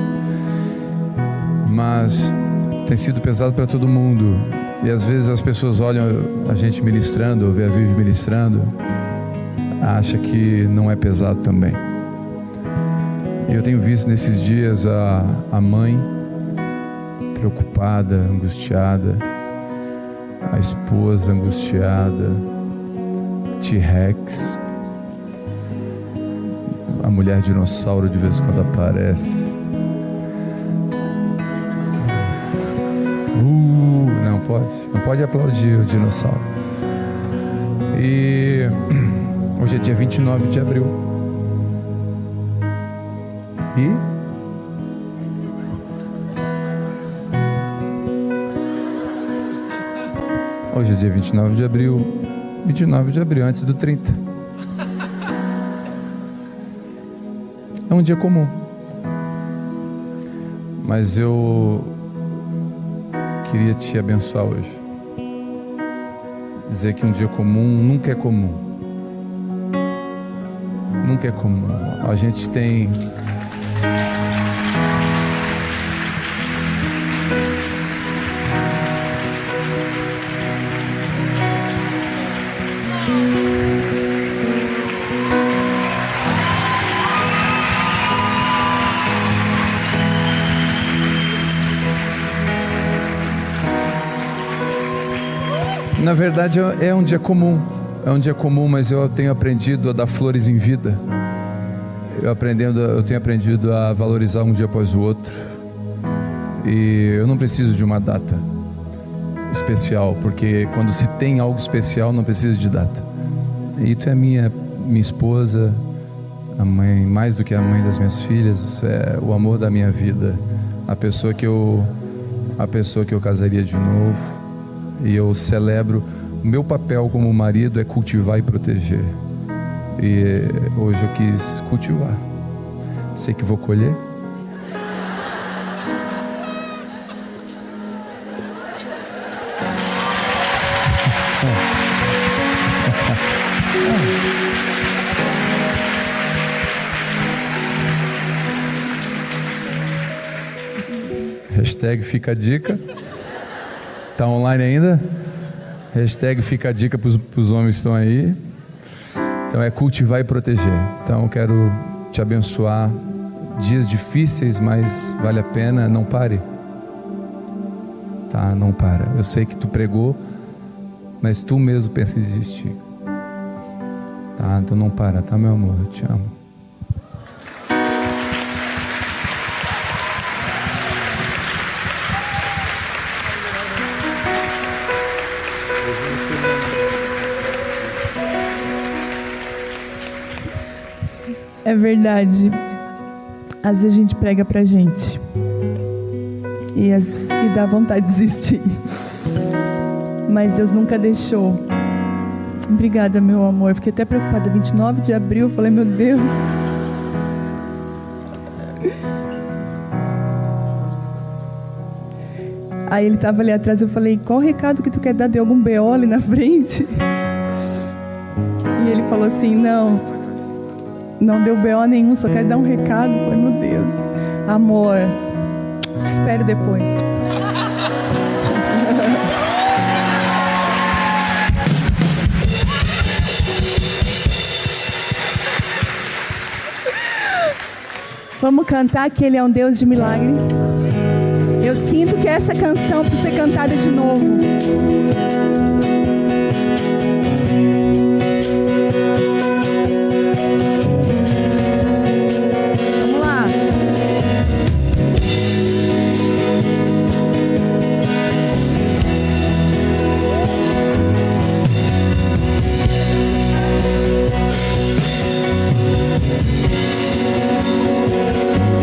Mas tem sido pesado para todo mundo. E às vezes as pessoas olham a gente ministrando, ou vê a Vivi ministrando, acha que não é pesado também. Eu tenho visto nesses dias a mãe preocupada, angustiada, a esposa angustiada, T-Rex, a mulher dinossauro de vez em quando aparece. Não pode aplaudir o dinossauro. E hoje é dia 29 de abril. E hoje é dia 29 de abril. 29 de abril, antes do 30. É um dia comum. Mas eu queria te abençoar hoje. Dizer que um dia comum nunca é comum. Nunca é comum. A gente tem... Na verdade é um dia comum. É um dia comum, mas eu tenho aprendido a dar flores em vida. Eu tenho aprendido a valorizar um dia após o outro. E eu não preciso de uma data especial, porque quando se tem algo especial não precisa de data. E tu é minha esposa, a mãe, mais do que a mãe das minhas filhas. Você é o amor da minha vida, a pessoa que eu casaria de novo. E eu celebro, o meu papel como marido é cultivar e proteger. E hoje eu quis cultivar. Sei que vou colher. Hashtag fica a dica. Tá online ainda? Hashtag fica a dica para os homens que estão aí. Então é cultivar e proteger. Então eu quero te abençoar. Dias difíceis, mas vale a pena. Não pare. Tá? Não para. Eu sei que tu pregou, mas tu mesmo pensa em desistir. Tá? Então não para, tá, meu amor? Eu te amo. É verdade. Às vezes a gente prega pra gente e dá vontade de desistir. Mas Deus nunca deixou. Obrigada, meu amor. Fiquei até preocupada. 29 de abril, falei, meu Deus. Aí ele estava ali atrás, eu falei, qual o recado que tu quer dar? Deu algum BO ali na frente? E ele falou assim, não deu BO nenhum, só quero dar um recado. Eu falei, meu Deus, amor, te espero depois. Vamos cantar que Ele é um Deus de milagre. Eu sinto que essa canção precisa ser cantada de novo. Vamos lá.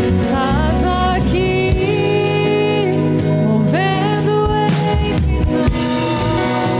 Estás aqui, movendo entre nós.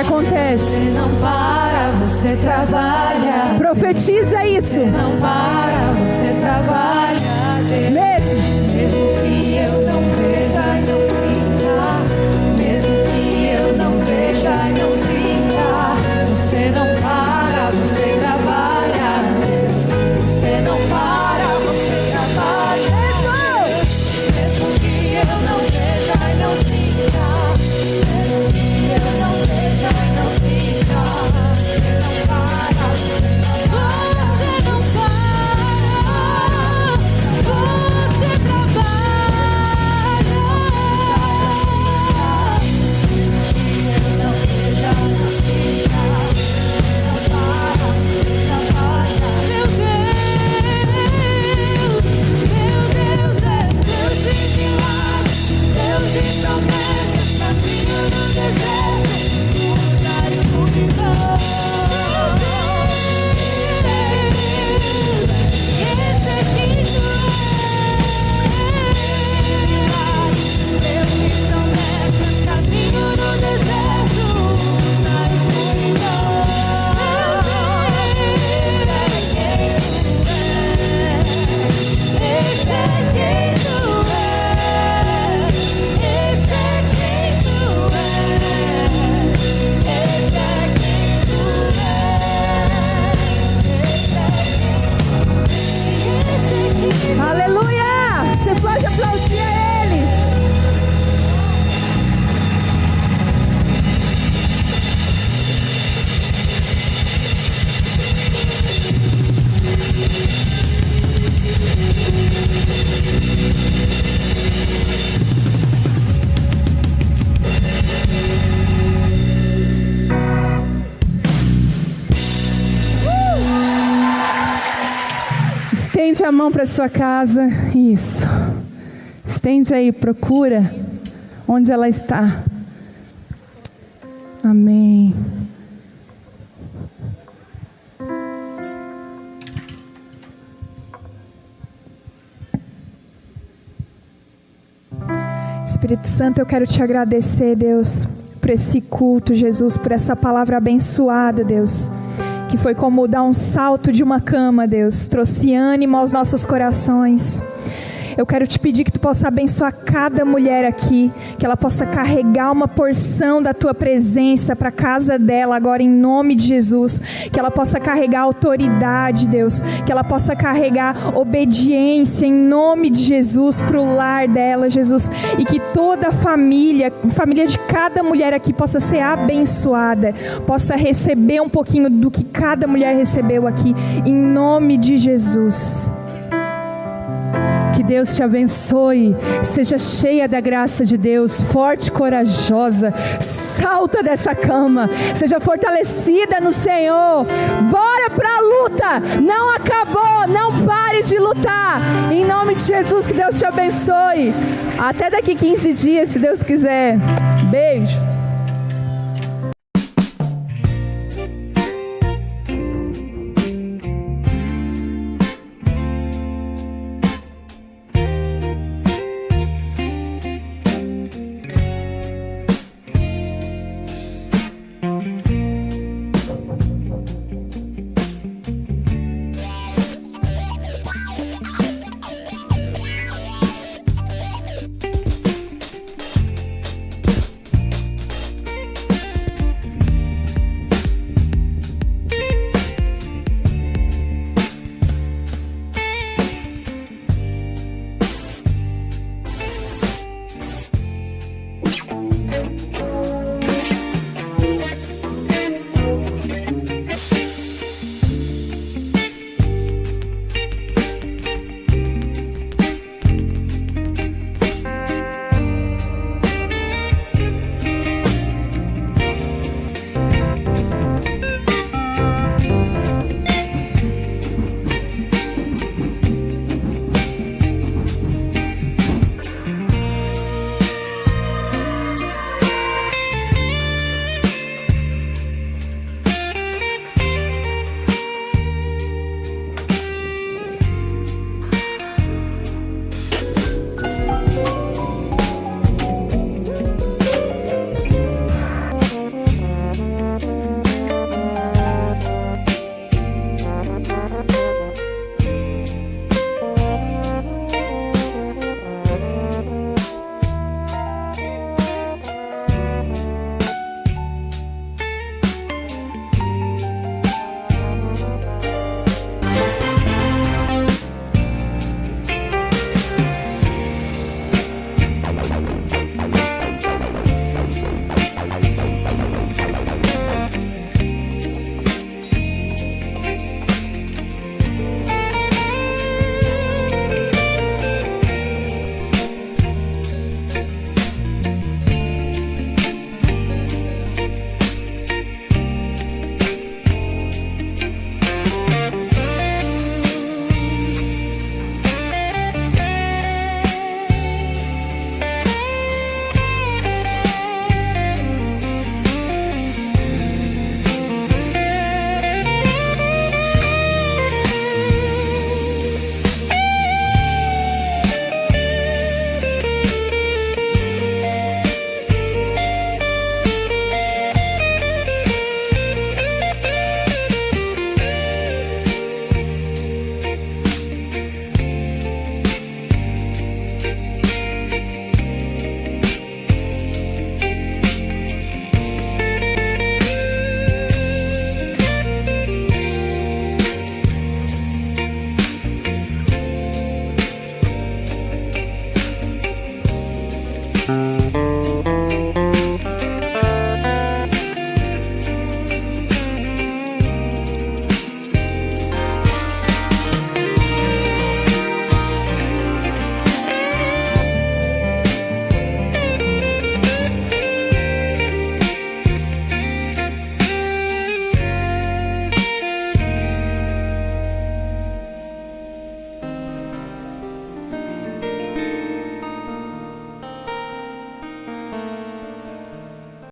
acontece? Você não para, você trabalha. Profetiza isso. Você não para, você trabalha. Mesmo. Mesmo que eu não veja e não sinta, mesmo que eu não veja e não sinta, você não para, você trabalha. Você não para, você trabalha. Mesmo que eu não veja e não sinta, mesmo que eu não veja e não sinta, você não para, você trabalha. Você não para, você trabalha. Eu não veja, não sinta, não para, você trabalha. Meu Deus é Deus de milagres, Deus de promessas, caminho no deserto, na escuridão. Esse é quem tu és. Deus de promessas, caminho no deserto, na escuridão. Esse é quem tu és. Esse é quem tu és. Esse é quem tu és. Esse é quem tu és. Aleluia! Você pode aplaudir a Ele. Estende a mão para sua casa. Isso. Estende aí, procura onde ela está. Amém. Espírito Santo, eu quero te agradecer, Deus, por esse culto, Jesus, por essa palavra abençoada, Deus, que foi como dar um salto de uma cama, Deus, trouxe ânimo aos nossos corações. Eu quero te pedir que tu possa abençoar cada mulher aqui, que ela possa carregar uma porção da tua presença para a casa dela agora em nome de Jesus, que ela possa carregar autoridade, Deus, que ela possa carregar obediência em nome de Jesus para o lar dela, Jesus, e que toda a família de cada mulher aqui possa ser abençoada, possa receber um pouquinho do que cada mulher recebeu aqui, em nome de Jesus. Que Deus te abençoe, seja cheia da graça de Deus, forte, corajosa, salta dessa cama, seja fortalecida no Senhor, bora pra luta, não acabou, não pare de lutar, em nome de Jesus, que Deus te abençoe, até daqui 15 dias, se Deus quiser, beijo.